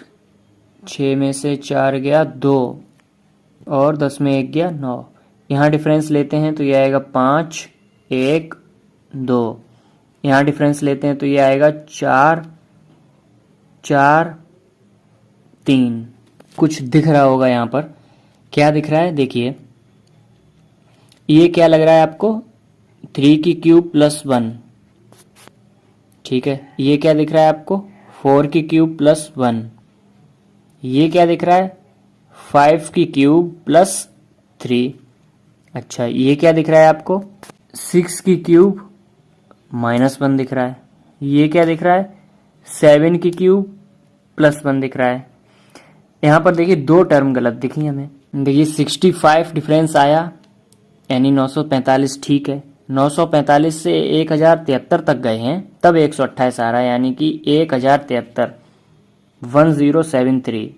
S1: 6 में से 4 गया 2 और 10 में 1 गया 9। यहाँ डिफरेंस लेते हैं तो ये आएगा 5 1 2। यहाँ डिफरेंस लेते हैं तो ये आएगा 4 4 3। कुछ दिख रहा होगा यहाँ पर, क्या दिख रहा है देखिए। ये क्या लग रहा है आपको, 3 की क्यूब प्लस 1, ठीक है। ये क्या दिख रहा है आपको, 4 की क्यूब प्लस 1। ये क्या दिख रहा है, 5 की क्यूब प्लस 3। अच्छा, ये क्या दिख रहा है आपको, 6 की क्यूब -1 दिख रहा है। ये क्या दिख रहा है, 7 की क्यूब प्लस 1 दिख रहा है। यहाँ पर देखिए 2 टर्म गलत दिखी हमें। देखिए 65 डिफरेंस आया यानी 945, ठीक है। 945 से 1073 तक गए हैं तब 128 आ रहा है, यानी कि 1073 1073।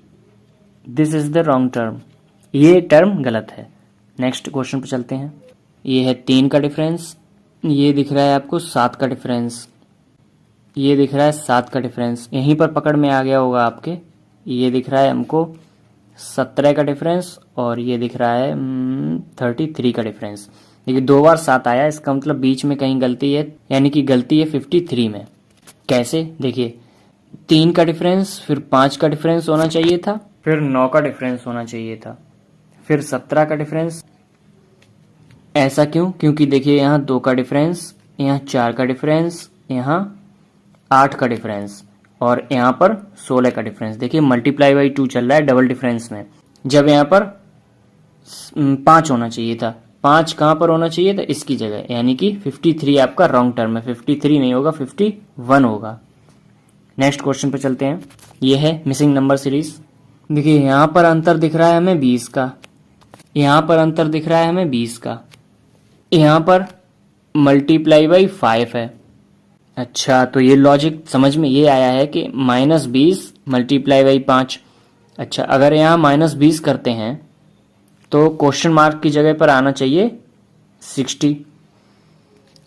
S1: This is the wrong term, ये टर्म गलत है। नेक्स्ट क्वेश्चन पर चलते हैं। ये है 3 का डिफरेंस, ये दिख रहा है आपको 7 का डिफरेंस, ये दिख रहा है 7 का डिफरेंस। यहीं पर पकड़ में आ गया होगा आपके। ये दिख रहा है हमको 17 का डिफरेंस और ये दिख रहा है 33 का डिफरेंस। देखिए 2 बार 7 आया, इसका मतलब बीच में कहीं गलती है, यानी कि गलती है 53 में। कैसे, देखिए 3 का डिफरेंस, फिर 5 का डिफरेंस होना चाहिए था, फिर 9 का डिफरेंस होना चाहिए था, फिर 17 का डिफरेंस। ऐसा क्यों, क्योंकि देखिए यहाँ 2 का डिफरेंस, यहाँ 4 का डिफरेंस, यहाँ 8 का डिफरेंस और यहाँ पर 16 का डिफरेंस। देखिए मल्टीप्लाई बाई 2 चल रहा है डबल डिफरेंस में, जब यहाँ पर 5 होना चाहिए था। 5 कहाँ पर होना चाहिए था, इसकी जगह, यानी कि 53 आपका रॉन्ग टर्म है। 53 नहीं होगा, 51 होगा। नेक्स्ट क्वेश्चन पे चलते हैं। ये है मिसिंग नंबर सीरीज। देखिए यहाँ पर अंतर दिख रहा है हमें 20 का, यहाँ पर अंतर दिख रहा है हमें 20 का, यहाँ पर मल्टीप्लाई बाई 5 है। अच्छा, तो ये लॉजिक समझ में ये आया है कि -20 मल्टीप्लाई बाई 5। अच्छा, अगर यहाँ -20 करते हैं तो क्वेश्चन मार्क की जगह पर आना चाहिए 60।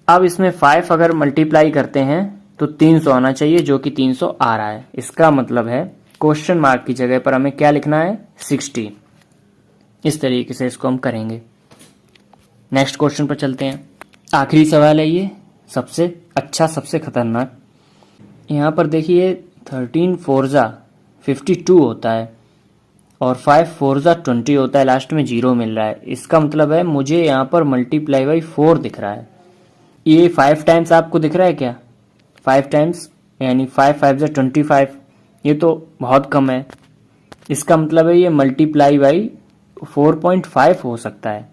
S1: अब इसमें 5 अगर मल्टीप्लाई करते हैं तो 300 आना चाहिए, जो कि 300 आ रहा है। इसका मतलब है क्वेश्चन मार्क की जगह पर हमें क्या लिखना है, 60। इस तरीके से इसको हम करेंगे। नेक्स्ट क्वेश्चन पर चलते हैं। आखिरी सवाल है ये, सबसे अच्छा, सबसे खतरनाक। यहाँ पर देखिए 13 4 52 होता है और 5 4 20 होता है, लास्ट में 0 मिल रहा है। इसका मतलब है मुझे यहाँ पर मल्टीप्लाई बाई 4 दिख रहा है। ये 5 टाइम्स आपको दिख रहा है क्या? 5 टाइम्स यानी 5 5 जा 25, ये तो बहुत कम है। इसका मतलब है ये मल्टीप्लाई बाई 4.5 हो सकता है।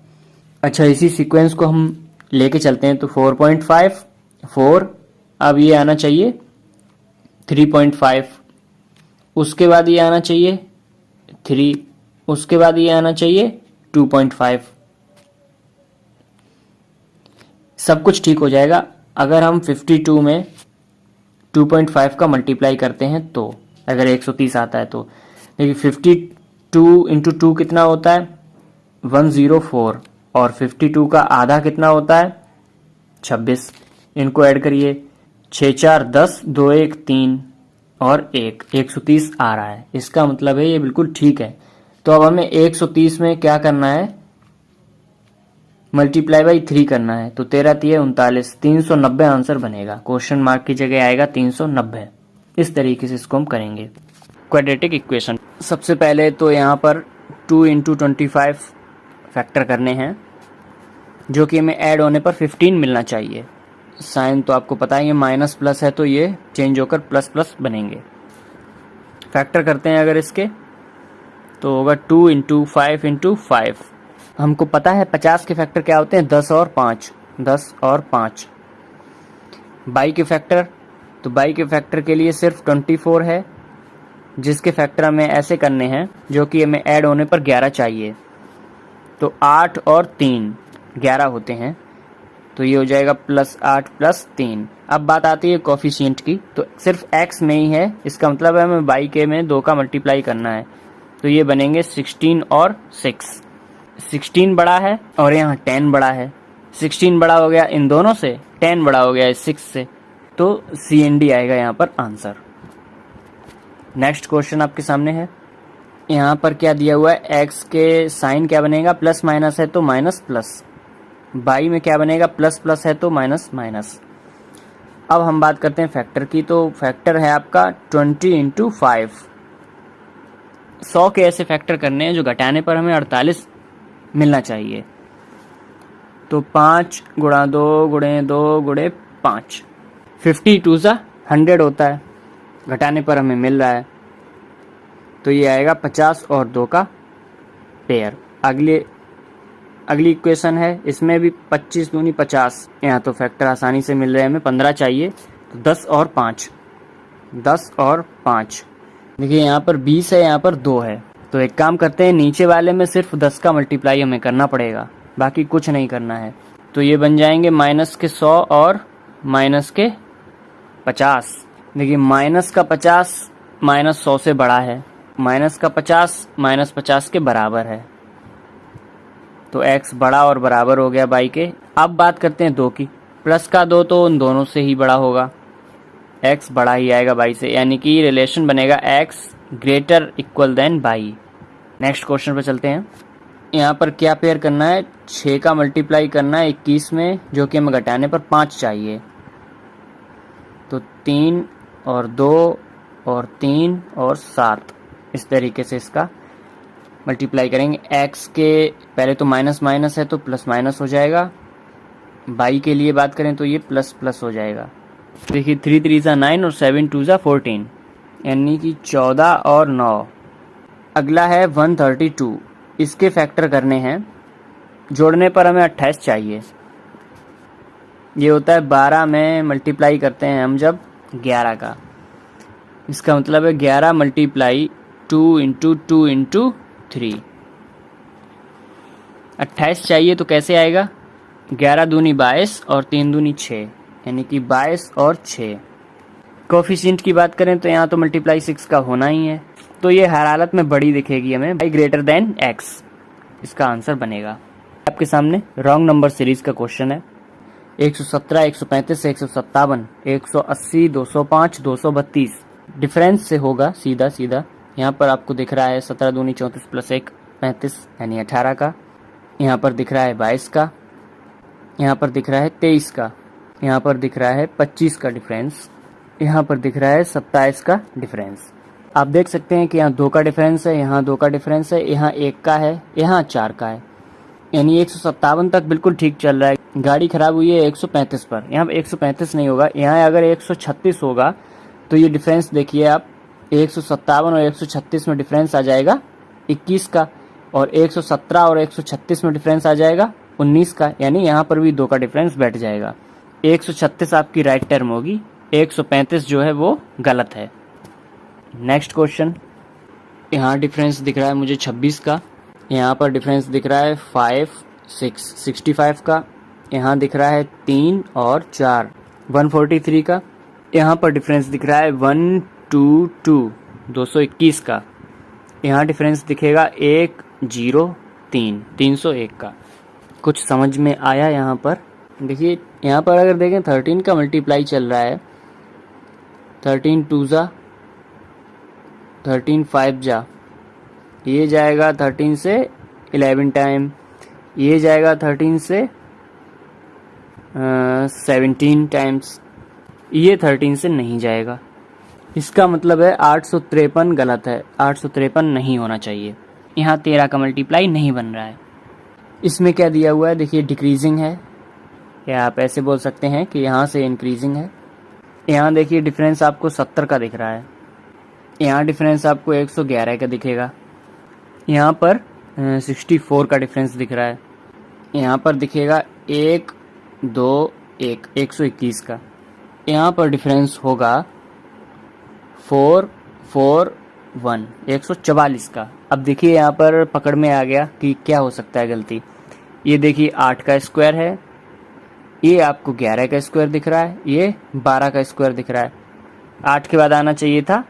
S1: अच्छा, इसी सीक्वेंस को हम लेके चलते हैं तो 4.5 4, अब ये आना चाहिए 3.5, उसके बाद ये आना चाहिए 3, उसके बाद ये आना चाहिए 2.5। सब कुछ ठीक हो जाएगा अगर हम 52 में 2.5 का मल्टीप्लाई करते हैं तो, अगर 130 आता है तो। देखिए 52 इंटू 2 कितना होता है? 104, और 52 का आधा कितना होता है? 26। इनको ऐड करिए, 6 4 10, 2 1 3 और 1, 130 आ रहा है। इसका मतलब है ये बिल्कुल ठीक है। तो अब हमें 130 में क्या करना है? मल्टीप्लाई बाई 3 करना है। तो 13 3 39, 390 आंसर बनेगा। क्वेश्चन मार्क की जगह आएगा 390। इस तरीके से इसको हम करेंगे। क्वाड्रेटिक इक्वेशन, सबसे पहले तो यहाँ पर 2 इंटू 25 फैक्टर करने हैं, जो कि हमें ऐड होने पर 15 मिलना चाहिए। साइन तो आपको पता ही है, माइनस प्लस है तो ये चेंज होकर प्लस प्लस बनेंगे। फैक्टर करते हैं अगर इसके, तो होगा 2 इंटू 5 इंटू 5। हमको पता है 50 के फैक्टर क्या होते हैं? 10 और 5, 10 और 5। बाई के फैक्टर, तो बाई के फैक्टर के लिए सिर्फ 24 है, जिसके फैक्टर हमें ऐसे करने हैं जो कि हमें ऐड होने पर 11 चाहिए। तो 8 और 3 11 होते हैं, तो ये हो जाएगा +8 +3। अब बात आती है कोफिशिएंट की, तो सिर्फ x में ही है, इसका मतलब है हमें बाई के में 2 का मल्टीप्लाई करना है। तो ये बनेंगे 16 और 6। 16 बड़ा है और यहाँ 10 बड़ा है। 16 बड़ा हो गया इन दोनों से, 10 बड़ा हो गया इस 6 से, तो CND आएगा यहाँ पर आंसर। नेक्स्ट क्वेश्चन आपके सामने है। यहाँ पर क्या दिया हुआ है? x के साइन क्या बनेगा? प्लस माइनस है तो माइनस प्लस, बाई में क्या बनेगा? प्लस प्लस है तो माइनस माइनस। अब हम बात करते हैं फैक्टर की, तो फैक्टर है आपका 20 इंटू 5। 100 के ऐसे फैक्टर करने हैं जो घटाने पर हमें 48 मिलना चाहिए। तो 5 गुणा 2 गुणे 2 गुणे 5, 52 सा 100 होता है, घटाने पर हमें मिल रहा है। तो ये आएगा 50 और 2 का पेयर। अगली इक्वेशन है, इसमें भी 25 दूनी 50। यहाँ तो फैक्टर आसानी से मिल रहे हैं, हमें 15 चाहिए। तो 10 और 5, 10 और 5। देखिए यहाँ पर 20 है, यहाँ पर 2 है। तो एक काम करते हैं, नीचे वाले में सिर्फ 10 का मल्टीप्लाई हमें करना पड़ेगा, बाकी कुछ नहीं करना है। तो ये बन जाएंगे माइनस के 100 और माइनस के 50। देखिए माइनस का 50 माइनस 100 से बड़ा है, माइनस का 50 माइनस 50 के बराबर है। तो x बड़ा और बराबर हो गया बाई के। अब बात करते हैं 2 की। प्लस का 2 तो उन दोनों से ही बड़ा होगा, x बड़ा ही आएगा बाई से, यानी कि रिलेशन बनेगा x greater equal than y. Next question पे चलते हैं। यहाँ पर क्या पेयर करना है? 6 का मल्टीप्लाई करना है 21 में, जो कि हमें घटाने पर 5 चाहिए। तो 3 और 2 और 3 और 7, इस तरीके से इसका मल्टीप्लाई करेंगे। x के पहले तो माइनस माइनस है तो प्लस माइनस हो जाएगा, बाई के लिए बात करें तो ये प्लस प्लस हो जाएगा। देखिए 3 3 ज़ा 9 और 7 2 ज़ा 14, यानी कि 14 और 9। अगला है 132, इसके फैक्टर करने हैं, जोड़ने पर हमें 28 चाहिए। ये होता है 12 में मल्टीप्लाई करते हैं हम जब 11 का, इसका मतलब है 11 मल्टीप्लाई 2 इंटू 2 इंटू 3। 28 चाहिए तो कैसे आएगा? 11 दूनी 22 और 3 दूनी 6, यानी कि 22 और 6। कोफिशिएंट की बात करें तो यहाँ तो मल्टीप्लाई 6 का होना ही है, तो ये हर हालत में बड़ी दिखेगी हमें, y ग्रेटर देन x, इसका आंसर बनेगा। आपके सामने रॉन्ग नंबर सीरीज का क्वेश्चन है। 117, 135, 157, 180, 205, 232 डिफरेंस से होगा सीधा सीधा। यहाँ पर आपको दिख रहा है 17 दूनी 34 प्लस 1 35, यानी 18 का। यहाँ पर दिख रहा है 22 का, यहाँ पर दिख रहा है 23 का, यहाँ पर दिख रहा है 25 का डिफरेंस, यहाँ पर दिख रहा है 27 का डिफरेंस। आप देख सकते हैं कि यहाँ 2 का डिफरेंस है, यहाँ 2 का डिफरेंस है, यहाँ 1 का है, यहाँ 4 का है, यानी 157 तक बिल्कुल ठीक चल रहा है। गाड़ी खराब हुई है 135 पर, यहाँ पे 135 नहीं होगा, यहाँ अगर 136 होगा तो ये डिफरेंस देखिए आप, 157 और 136 में डिफरेंस आ जाएगा 21 का, और 117 और 136 में डिफरेंस आ जाएगा 19 का, यानी यहाँ पर भी 2 का डिफरेंस बैठ जाएगा। 136 आपकी राइट टर्म होगी, 135 जो है वो गलत है। नेक्स्ट क्वेश्चन, यहाँ डिफरेंस दिख रहा है मुझे 26 का, यहाँ पर डिफरेंस दिख रहा है 5, 6, 65 का, यहाँ दिख रहा है 3 और 4, 143 का, यहाँ पर डिफरेंस दिख रहा है 122, 221 का, यहाँ डिफरेंस दिखेगा 103, 301 का। कुछ समझ में आया यहाँ पर? देखिए यहाँ पर अगर देखें 13 का मल्टीप्लाई चल रहा है, 13 2 जा, 13 5 जा, ये जाएगा 13 से 11 टाइम, ये जाएगा 13 से 17 टाइम्स, ये 13 से नहीं जाएगा। इसका मतलब है 853 गलत है, 853 नहीं होना चाहिए। यहाँ 13 का मल्टीप्लाई नहीं बन रहा है। इसमें क्या दिया हुआ है देखिए, डिक्रीजिंग है, या आप ऐसे बोल सकते हैं कि यहाँ से इंक्रीजिंग है। यहाँ देखिए डिफरेंस आपको 70 का दिख रहा है, यहाँ डिफरेंस आपको 111 का दिखेगा, यहाँ पर 64 का डिफरेंस दिख रहा है, यहाँ पर दिखेगा 1 2 1, 121 का, यहाँ पर डिफरेंस होगा 4 4 1, 144 का। अब देखिए यहाँ पर पकड़ में आ गया कि क्या हो सकता है गलती। ये देखिए 8 का स्क्वायर है, ये आपको 11 का स्क्वायर दिख रहा है, ये 12 का स्क्वायर दिख रहा है। 8 के बाद आना चाहिए था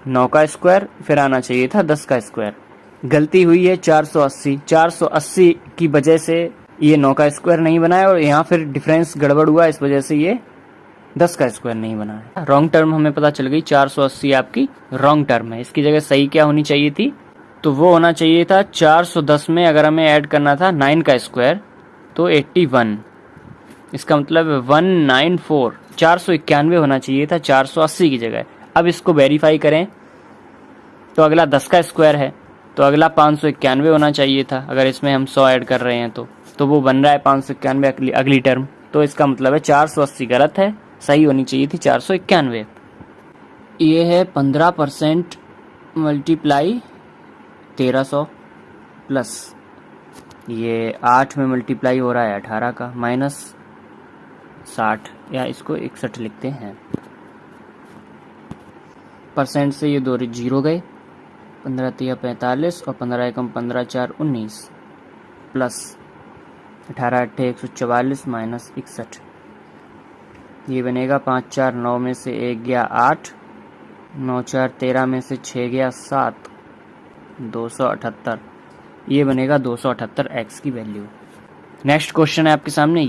S1: 9 का स्क्वायर, फिर आना चाहिए था 10 का स्क्वायर। गलती हुई है 480, 480 की वजह से ये 9 का स्क्वायर नहीं बना है, और यहाँ फिर डिफरेंस गड़बड़ हुआ, इस वजह से ये 10 का स्क्वायर नहीं बना है। रॉन्ग टर्म हमें पता चल गई, 480 आपकी रॉन्ग टर्म है। इसकी जगह सही क्या होनी चाहिए थी? तो वो होना चाहिए था 410 में अगर हमें ऐड करना था 9 का स्क्वायर तो 81, इसका मतलब 194, 491 होना चाहिए था 480 की जगह। अब इसको वेरीफाई करें तो अगला 10 का स्क्वायर है, तो अगला 591 होना चाहिए था, अगर इसमें हम 100 ऐड कर रहे हैं तो वो बन रहा है 591 अगली टर्म। तो इसका मतलब है 480 गलत है, सही होनी चाहिए थी 491। ये है 15% मल्टीप्लाई 1300 प्लस ये 8 में मल्टीप्लाई हो रहा है 18 का, माइनस 60, या इसको 61 लिखते हैं। परसेंट से ये 2 जीरो गए, 15 तिया 45 और 15 एकम 15 4 19, प्लस 18 अट्ठे 144 माइनस 61, ये बनेगा 5 4 9 में से 1 गया 8, 9 4 13 में से 6 गया 7, 278, ये बनेगा 278 x की वैल्यू। नेक्स्ट क्वेश्चन है आपके सामने,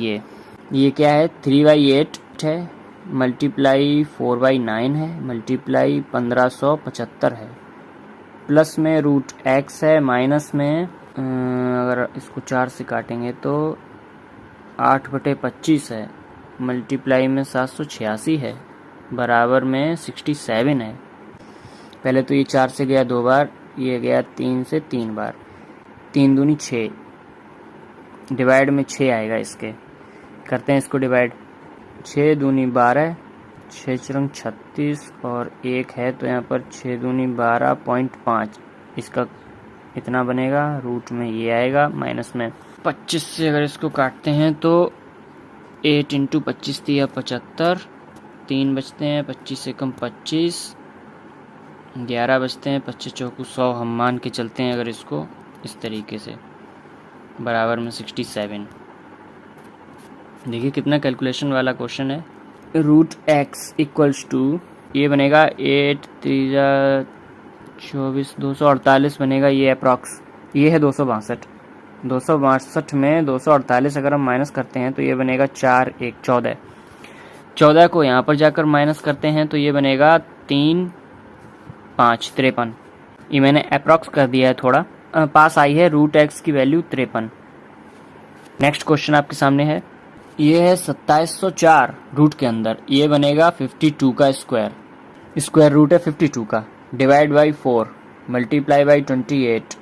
S1: ये क्या है, 3/8 है, मल्टीप्लाई 4/9 है, मल्टीप्लाई 1575 है, प्लस में रूट x है, माइनस में अगर इसको 4 से काटेंगे तो 8/25 है, मल्टीप्लाई में 786 है, बराबर में 67 है। पहले तो ये 4 से गया 2 बार, ये गया 3 से 3 बार, 3 दूनी 6, डिवाइड में 6 आएगा इसके, करते हैं इसको डिवाइड, 6 दूनी 12, 6 चरंग 36 और 1 है तो यहाँ पर 6 दूनी 12.5, इसका इतना बनेगा, रूट में ये आएगा, माइनस में 25 से अगर इसको काटते हैं तो 8 इंटू 25 दिया 75, 3 बचते हैं, 25 से कम 25, 11 बचते हैं, 25 चौकू 100 हम मान के चलते हैं अगर इसको इस तरीके से, बराबर में 67। देखिए कितना कैलकुलेशन वाला क्वेश्चन है। रूट x इक्वल्स टू, ये बनेगा 8 3 24, 248 बनेगा, ये अप्रॉक्स, ये है 262, 262 में 248 अगर हम माइनस करते हैं तो ये बनेगा 4 1 14, 14 को यहाँ पर जाकर माइनस करते हैं तो ये बनेगा 3 5 53, ये मैंने अप्रॉक्स कर दिया है, थोड़ा पास आई है रूट x की वैल्यू 53। नेक्स्ट क्वेश्चन आपके सामने है, ये है 2704 रूट के अंदर, ये बनेगा 52 का स्क्वायर, स्क्वायर रूट है 52 का, divide by 4 multiply by 28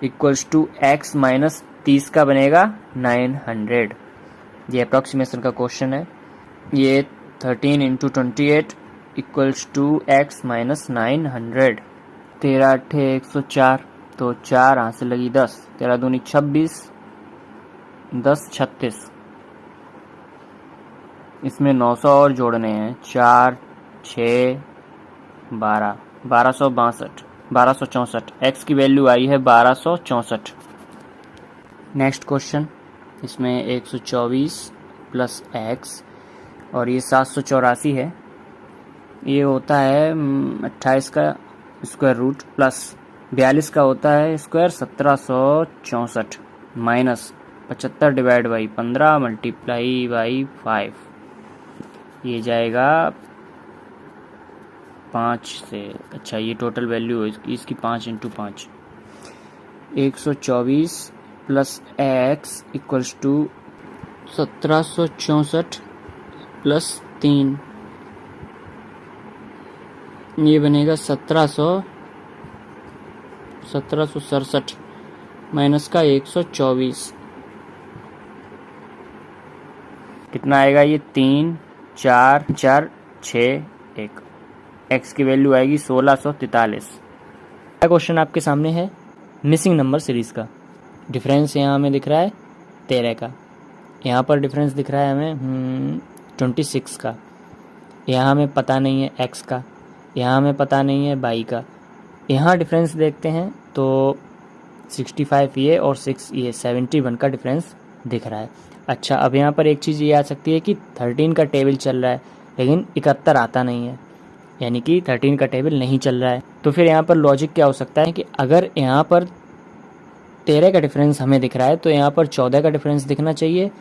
S1: equals to x minus 30 का बनेगा 900। ये अप्रॉक्सीमेशन का क्वेश्चन है। ये 13 into 28 equals to x minus 900। 13 8 104, तो 4 यहाँ से लगी 10, 13 दूनी 26, 10 36। इसमें 900 और जोड़ने हैं, 4 6 12, 1264। x की वैल्यू आई है 1264। नेक्स्ट क्वेश्चन, इसमें 124 प्लस x और ये 784 है। ये होता है 28 का स्क्वायर रूट प्लस 42 का होता है square 1764 minus 75 divide by 15 multiply by 5। ये जाएगा 5 से। अच्छा, ये टोटल वैल्यू है इसकी 5 into 5। 124 plus x equals to 1764 plus 3, ये बनेगा 1767 माइनस का 124। कितना आएगा ये? 3 4 4 6 1। एक्स की वैल्यू आएगी 1643। क्वेश्चन आपके सामने है मिसिंग नंबर सीरीज का। डिफरेंस यहाँ हमें दिख रहा है 13 का, यहाँ पर डिफरेंस दिख रहा है हमें 26 का, यहाँ हमें पता नहीं है x का, यहाँ हमें पता नहीं है y का। यहाँ डिफरेंस देखते हैं तो 65 ये और 6 ये 71 का डिफरेंस दिख रहा है। अच्छा, अब यहाँ पर एक चीज़ ये आ सकती है कि 13 का टेबल चल रहा है लेकिन 71 आता नहीं है, यानी कि 13 का टेबल नहीं चल रहा है। तो फिर यहाँ पर लॉजिक क्या हो सकता है कि अगर यहाँ पर 13 का डिफरेंस हमें दिख रहा है तो यहाँ पर 14 का डिफरेंस दिखना चाहिए,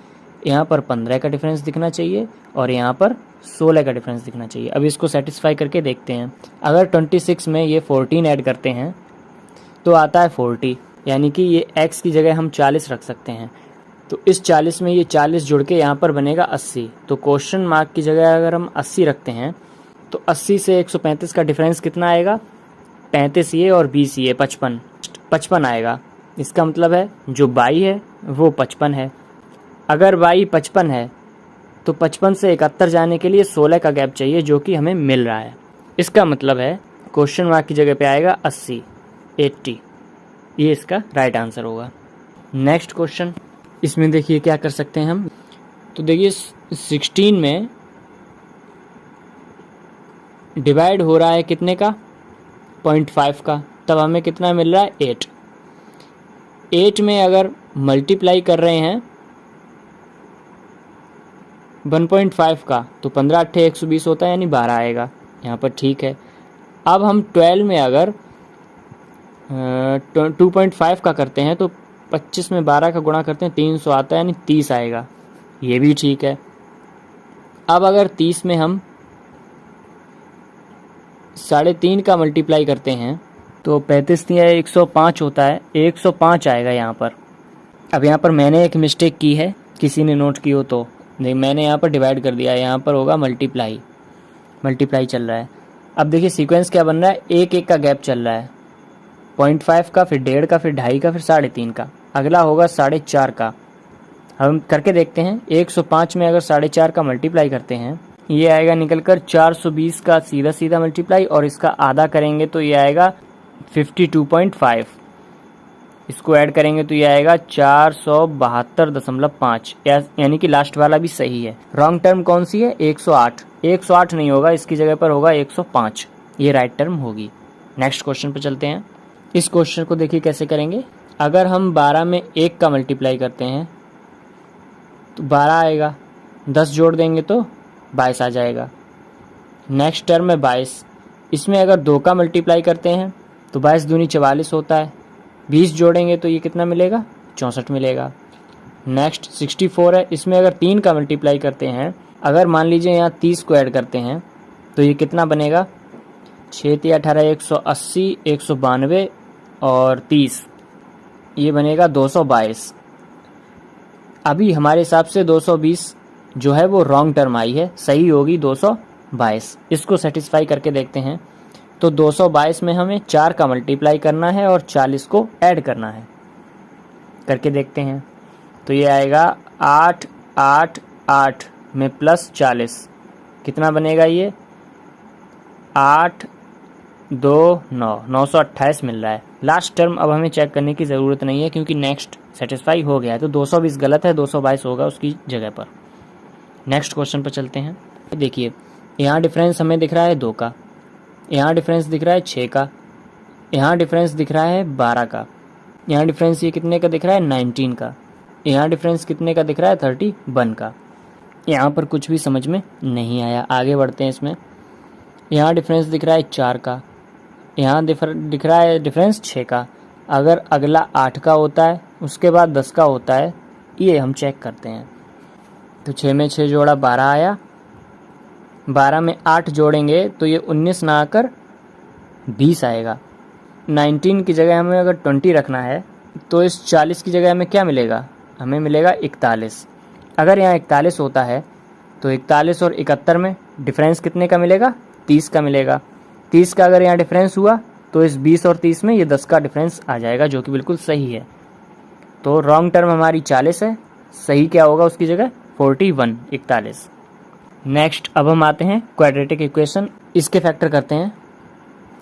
S1: यहाँ पर 15 का डिफरेंस दिखना चाहिए और यहाँ पर 16 का डिफरेंस दिखना चाहिए। अब इसको सेटिस्फाई करके देखते हैं। अगर 26 में ये 14 ऐड करते हैं तो आता है 40, यानी कि ये x की जगह हम 40 रख सकते हैं। तो इस 40 में ये 40 जुड़ के यहाँ पर बनेगा 80। तो क्वेश्चन मार्क की जगह अगर हम 80 रखते हैं तो 80 से 135 का डिफरेंस कितना आएगा? 35 ये और 20 ये 55 आएगा। इसका मतलब है जो y है वो 55 है। अगर y 55 है तो 55 से 71 जाने के लिए 16 का गैप चाहिए, जो कि हमें मिल रहा है। इसका मतलब है क्वेश्चन मार्क की जगह पे आएगा 80। ये इसका राइट आंसर होगा। नेक्स्ट क्वेश्चन, इसमें देखिए क्या कर सकते हैं हम। तो देखिए 16 में डिवाइड हो रहा है कितने का? 0.5 का। तब हमें कितना मिल रहा है? 8। 8 में अगर मल्टीप्लाई कर रहे हैं 1.5 का तो 15 8 120 होता है, यानी 12 आएगा यहाँ पर। ठीक है, अब हम 12 में अगर 2.5 का करते हैं तो 25 में 12 का गुणा करते हैं 300 आता है, यानी 30 आएगा। ये भी ठीक है। अब अगर 30 में हम 3.5 का मल्टीप्लाई करते हैं तो 35 या 105 होता है, 105 आएगा यहाँ पर। अब यहाँ पर मैंने एक मिस्टेक की है, किसी ने नोट की हो तो नहीं, मैंने यहाँ पर डिवाइड कर दिया है, यहाँ पर होगा मल्टीप्लाई चल रहा है। अब देखिए सीक्वेंस क्या बन रहा है, 1 का गैप चल रहा है, 0.5 का, फिर 1.5 का, फिर 2.5 का, फिर 3.5 का। अगला होगा 4.5 का। हम करके देखते हैं। 105 में अगर 4.5 का मल्टीप्लाई करते हैं, ये आएगा निकल कर 420 का सीधा मल्टीप्लाई, और इसका आधा करेंगे तो ये आएगा 52.5। इसको ऐड करेंगे तो ये आएगा 472.5, यानी कि लास्ट वाला भी सही है। रॉन्ग टर्म कौन सी है? 108 नहीं होगा, इसकी जगह पर होगा 105। ये राइट टर्म होगी। नेक्स्ट क्वेश्चन पे चलते हैं। इस क्वेश्चन को देखिए कैसे करेंगे। अगर हम 12 में 1 का मल्टीप्लाई करते हैं तो 12 आएगा, 10 जोड़ देंगे तो 22 आ जाएगा। नेक्स्ट टर्म है 22, इसमें अगर 2 का मल्टीप्लाई करते हैं तो 22 दूनी 44 होता है, 20 जोड़ेंगे तो ये कितना मिलेगा? 64 मिलेगा। नेक्स्ट 64 है, इसमें अगर 3 का मल्टीप्लाई करते हैं, अगर मान लीजिए यहाँ 30 को ऐड करते हैं तो ये कितना बनेगा? 6 × 18 180, 192 और 30, ये बनेगा 222। अभी हमारे हिसाब से 220 जो है वो रॉन्ग टर्म आई है, सही होगी 222। इसको सेटिस्फाई करके देखते हैं। तो 222 में हमें 4 का मल्टीप्लाई करना है और 40 को ऐड करना है। करके देखते हैं। तो ये आएगा 8 8 8 में प्लस 40 कितना बनेगा ये 8 2 9 928 मिल रहा है। लास्ट टर्म अब हमें चेक करने की ज़रूरत नहीं है क्योंकि नेक्स्ट सेटिस्फाई हो गया है, तो 220 गलत है, 222 होगा उसकी जगह पर। नेक्स्ट क्वेश्चन पर चलते हैं। देखिए यहाँ डिफरेंस हमें दिख रहा है 2 का, यहाँ डिफरेंस दिख रहा है 6 का, यहाँ डिफरेंस दिख रहा है 12 का, यहाँ डिफरेंस ये कितने का दिख रहा है 19 का, यहाँ डिफरेंस कितने का दिख रहा है 31 का। यहाँ पर कुछ भी समझ में नहीं आया, आगे बढ़ते हैं इसमें। यहाँ डिफरेंस दिख रहा है 4 का, यहाँ दिख रहा है डिफरेंस 6 का। अगर अगला 8 का होता है उसके बाद 10 का होता है, ये हम चेक करते हैं। तो 6 में 6 जोड़ा 12 आया, 12 में 8 जोड़ेंगे तो ये 19 ना आकर 20 आएगा। 19 की जगह हमें अगर 20 रखना है तो इस 40 की जगह हमें क्या मिलेगा, हमें मिलेगा 41। अगर यहाँ 41 होता है तो 41 और 71 में डिफरेंस कितने का मिलेगा 30 का मिलेगा। 30 का अगर यहाँ डिफरेंस हुआ तो इस 20 और 30 में ये 10 का डिफरेंस आ जाएगा, जो कि बिल्कुल सही है। तो रॉन्ग टर्म हमारी 40 है, सही क्या होगा उसकी जगह 41 41। नेक्स्ट अब हम आते हैं क्वाड्रेटिक इक्वेशन, इसके फैक्टर करते हैं।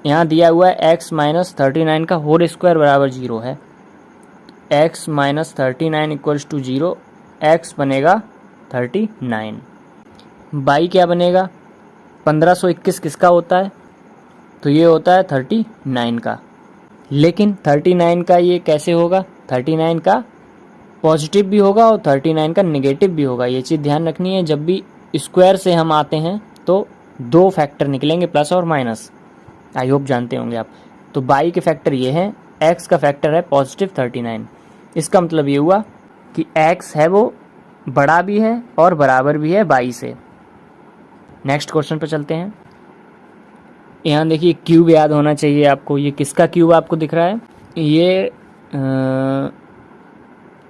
S1: यहाँ दिया हुआ है x माइनस 39 का होल स्क्वायर बराबर 0 है। x minus 39 equals to 0, x बनेगा 39। बाई क्या बनेगा 1521 किसका होता है, तो ये होता है 39 का। लेकिन 39 का ये कैसे होगा, 39 का पॉजिटिव भी होगा और 39 का नेगेटिव भी होगा। ये चीज़ ध्यान रखनी है, जब भी स्क्वायर से हम आते हैं तो 2 फैक्टर निकलेंगे प्लस और माइनस, आई होप जानते होंगे आप। तो बाई के फैक्टर ये हैं, x का फैक्टर है पॉजिटिव 39। इसका मतलब ये हुआ कि x है वो बड़ा भी है और बराबर भी है बाई से। नेक्स्ट क्वेश्चन पर चलते हैं। यहाँ देखिए क्यूब याद होना चाहिए आपको। ये किसका क्यूब आपको दिख रहा है, ये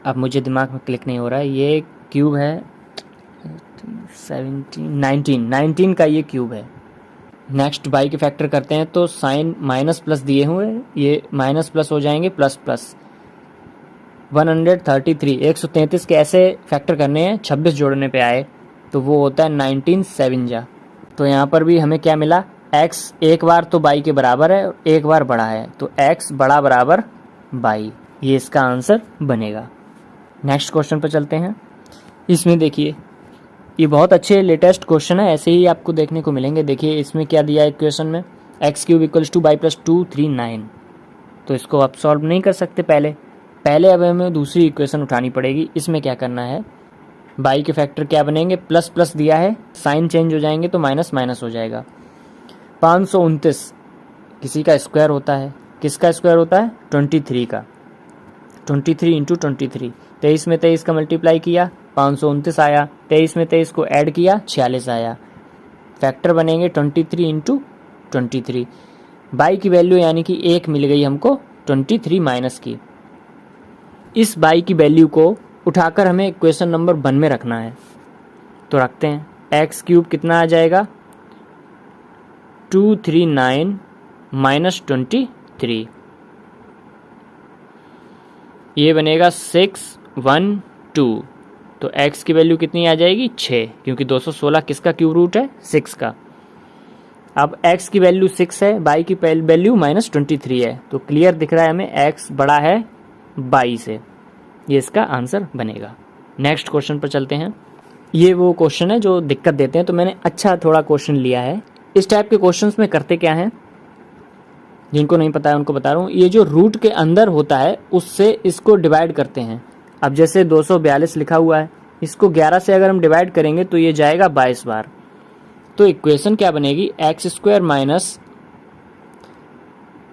S1: अब मुझे दिमाग में क्लिक नहीं हो रहा है। ये क्यूब है 19 का ये क्यूब है। नेक्स्ट बाई के फैक्टर करते हैं तो साइन माइनस प्लस दिए हुए, ये माइनस प्लस हो जाएंगे प्लस प्लस। 133 के ऐसे फैक्टर करने हैं, 26 जोड़ने पे आए तो वो होता है 19 7 जा। तो यहाँ पर भी हमें क्या मिला, x एक बार तो बाई के बराबर है और एक बार बड़ा है, तो x बड़ा बराबर बाई, ये इसका आंसर बनेगा। नेक्स्ट क्वेश्चन पर चलते हैं। इसमें देखिए ये बहुत अच्छे लेटेस्ट क्वेश्चन है, ऐसे ही आपको देखने को मिलेंगे। देखिए इसमें क्या दिया है इक्वेशन में, x cube equals two by plus 2 3 9। तो इसको आप सॉल्व नहीं कर सकते पहले अब हमें दूसरी इक्वेशन उठानी पड़ेगी। इसमें क्या करना है, बाई के फैक्टर क्या बनेंगे, प्लस प्लस दिया है, साइन चेंज हो जाएंगे तो माइनस माइनस हो जाएगा। 529 किसी का स्क्वायर होता है, किसका स्क्वायर होता है 23 का। 23 इंटू 23, 23 में 23 का मल्टीप्लाई किया 529 आया, 23 में 23 को ऐड किया 46 आया। फैक्टर बनेंगे 23 इंटू 23। बाई की वैल्यू यानी कि 1 मिल गई हमको 23 माइनस की। इस बाई की वैल्यू को उठाकर हमें इक्वेशन नंबर 1 में रखना है, तो रखते हैं। एक्स क्यूब कितना आ जाएगा 239 माइनस 23, ये बनेगा 612। तो x की वैल्यू कितनी आ जाएगी 6, क्योंकि 216 किसका क्यूब रूट है 6 का। अब x की वैल्यू 6 है, बाई की वैल्यू माइनस 23 है, तो क्लियर दिख रहा है हमें x बड़ा है बाई से, ये इसका आंसर बनेगा। नेक्स्ट क्वेश्चन पर चलते हैं। ये वो क्वेश्चन है जो दिक्कत देते हैं, तो मैंने अच्छा थोड़ा क्वेश्चन लिया है। इस टाइप के क्वेश्चंस में करते क्या हैं, जिनको नहीं पता है उनको बता रहा हूँ। ये जो रूट के अंदर होता है उससे इसको डिवाइड करते हैं। अब जैसे 242 लिखा हुआ है, इसको 11 से अगर हम डिवाइड करेंगे तो ये जाएगा 22 बार। तो इक्वेशन क्या बनेगी, x square minus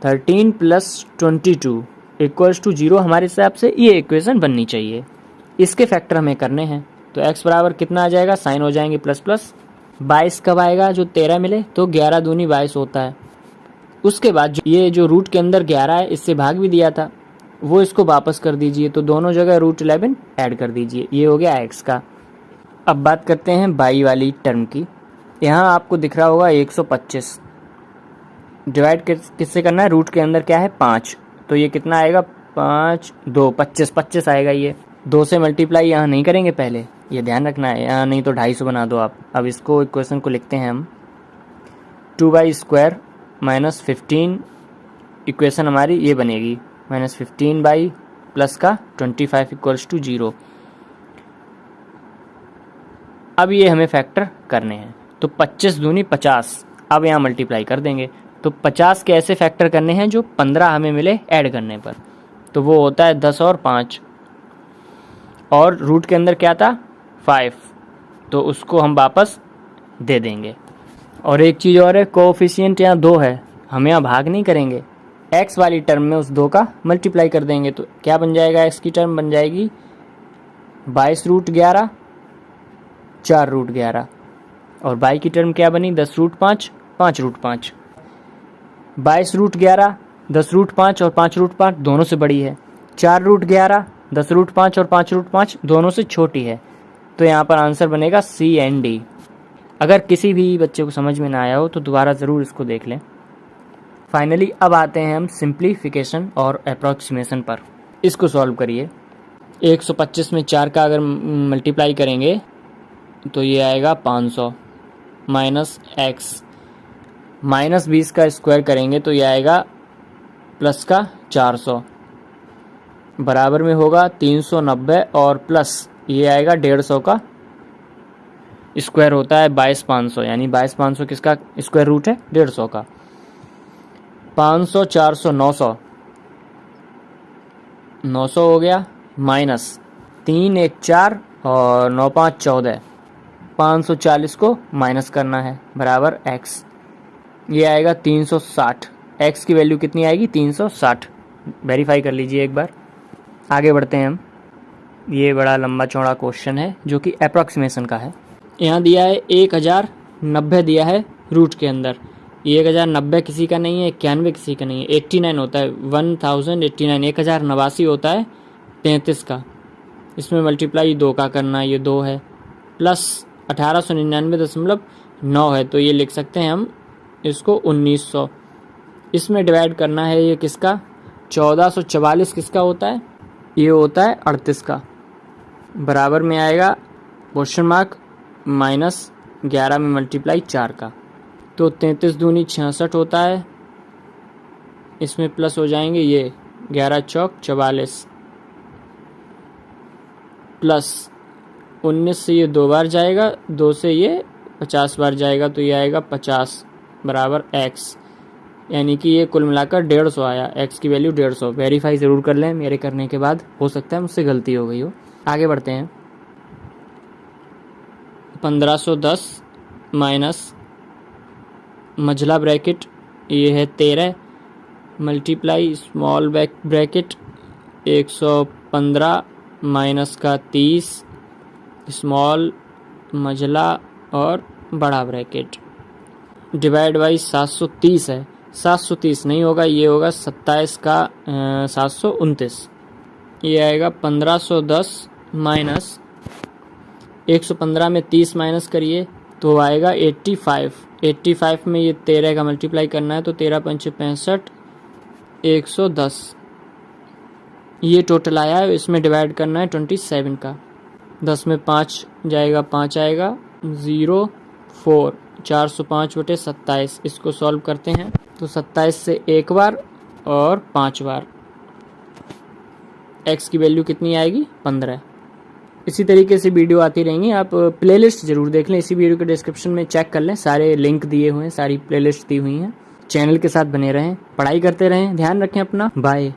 S1: 13 plus 22 equals to 0। हमारे हिसाब से ये इक्वेशन बननी चाहिए। इसके फैक्टर हमें करने हैं, तो x बराबर कितना आ जाएगा, साइन हो जाएंगे प्लस प्लस। 22 कब आएगा, जो 13 मिले तो 11 दूनी 22 होता है। उसके बाद ये जो रूट के अंदर 11 है, इससे भाग भी दिया था, वो इसको वापस कर दीजिए, तो दोनों जगह रूट 11 ऐड कर दीजिए। ये हो गया x का। अब बात करते हैं बाई वाली टर्म की। यहाँ आपको दिख रहा होगा 125, डिवाइड किससे करना है, रूट के अंदर क्या है 5, तो ये कितना आएगा 5 2 25 25 आएगा। ये 2 से मल्टीप्लाई यहाँ नहीं करेंगे पहले, ये ध्यान रखना है, यहाँ नहीं तो 250 बना दो आप। अब इसको इक्वेशन को लिखते हैं हम 2y² माइनस 15, इक्वेशन हमारी ये बनेगी -15 प्लस का 25 इक्वल्स टू 0। अब ये हमें फैक्टर करने हैं, तो 25 दूनी 50, अब यहाँ मल्टीप्लाई कर देंगे। तो 50 के ऐसे फैक्टर करने हैं जो 15 हमें मिले ऐड करने पर, तो वो होता है 10 और 5, और रूट के अंदर क्या था 5, तो उसको हम वापस दे देंगे। और एक चीज़ और है, कोएफिशिएंट यहाँ 2 है, हम यहाँ भाग नहीं करेंगे, x वाली टर्म में उस 2 का मल्टीप्लाई कर देंगे। तो क्या बन जाएगा, x की टर्म बन जाएगी 22√11 4√11, और y की टर्म क्या बनी 10√5 5√5। 22√11 10√5 और 5√5 दोनों से बड़ी है, 4√11 10√5 और 5√5 दोनों से छोटी है। तो यहाँ पर आंसर बनेगा C एंड D। अगर किसी भी बच्चे को समझ में ना आया हो तो दोबारा ज़रूर इसको देख लें। फाइनली अब आते हैं हम सिंप्लीफिकेशन और अप्रॉक्सीमेशन पर। इसको सॉल्व करिए। 125 में 4 का अगर मल्टीप्लाई करेंगे तो ये आएगा 500 माइनस x, -20 का स्क्वायर करेंगे तो ये आएगा प्लस का 400, बराबर में होगा 390, और प्लस ये आएगा 150 का स्क्वायर होता है 22,500, यानी 22,500 किसका स्क्वायर रूट है 150 का। 500 400 900 900 हो गया, माइनस 3 1 4 और 9 5 14, 540 को माइनस करना है, बराबर x, ये आएगा 360। x की वैल्यू कितनी आएगी 360, वेरीफाई कर लीजिए एक बार। आगे बढ़ते हैं हम। ये बड़ा लंबा चौड़ा क्वेश्चन है जो कि अप्रॉक्सीमेशन का है। यहाँ दिया है 1090 दिया है रूट के अंदर, ये 1090 किसी का नहीं है, 91 किसी का नहीं है, 89 होता है 1089, 1089 होता है 33 का, इसमें मल्टीप्लाई 2 का करना है, ये 2 है, प्लस 1899.9 है, तो ये लिख सकते हैं हम इसको 1900। इसमें डिवाइड करना है, ये किसका 1444 किसका होता है, ये होता है 38 का, बराबर में आएगा क्वेश्चन मार्क -11 में मल्टीप्लाई 4 का, तो 33 दूनी 66 होता है, इसमें प्लस हो जाएंगे ये 11 चौक 44, प्लस 19 से ये 2 बार जाएगा, 2 से ये 50 बार जाएगा, तो ये आएगा 50 बराबर x, यानी कि ये कुल मिलाकर 150 आया। x की वैल्यू 150। वेरीफाई ज़रूर कर लें मेरे करने के बाद, हो सकता है मुझसे गलती हो गई हो। आगे बढ़ते हैं। 1510 माइनस मझला ब्रैकेट ये है 13 मल्टीप्लाई स्मॉल ब्रैकेट 115 माइनस का 30 स्मॉल मझला और बड़ा ब्रैकेट डिवाइड बाई 730 है। 730 नहीं होगा, ये होगा 27 का 729, ये आएगा 1510 माइनस 115 में 30 माइनस करिए तो आएगा 85। 85 में ये 13 का मल्टीप्लाई करना है तो 13 पंचे 65 110, ये टोटल आया है। इसमें डिवाइड करना है 27 का, 10 में 5 जाएगा 5 आएगा 0 4, 405/27। इसको सॉल्व करते हैं तो 27 से एक बार और 5 बार, x की वैल्यू कितनी आएगी 15। इसी तरीके से वीडियो आती रहेंगी, आप प्लेलिस्ट जरूर देख लें, इसी वीडियो के डिस्क्रिप्शन में चेक कर लें, सारे लिंक दिए हुए हैं, सारी प्लेलिस्ट दी हुई हैं। चैनल के साथ बने रहें, पढ़ाई करते रहें, ध्यान रखें अपना, बाय।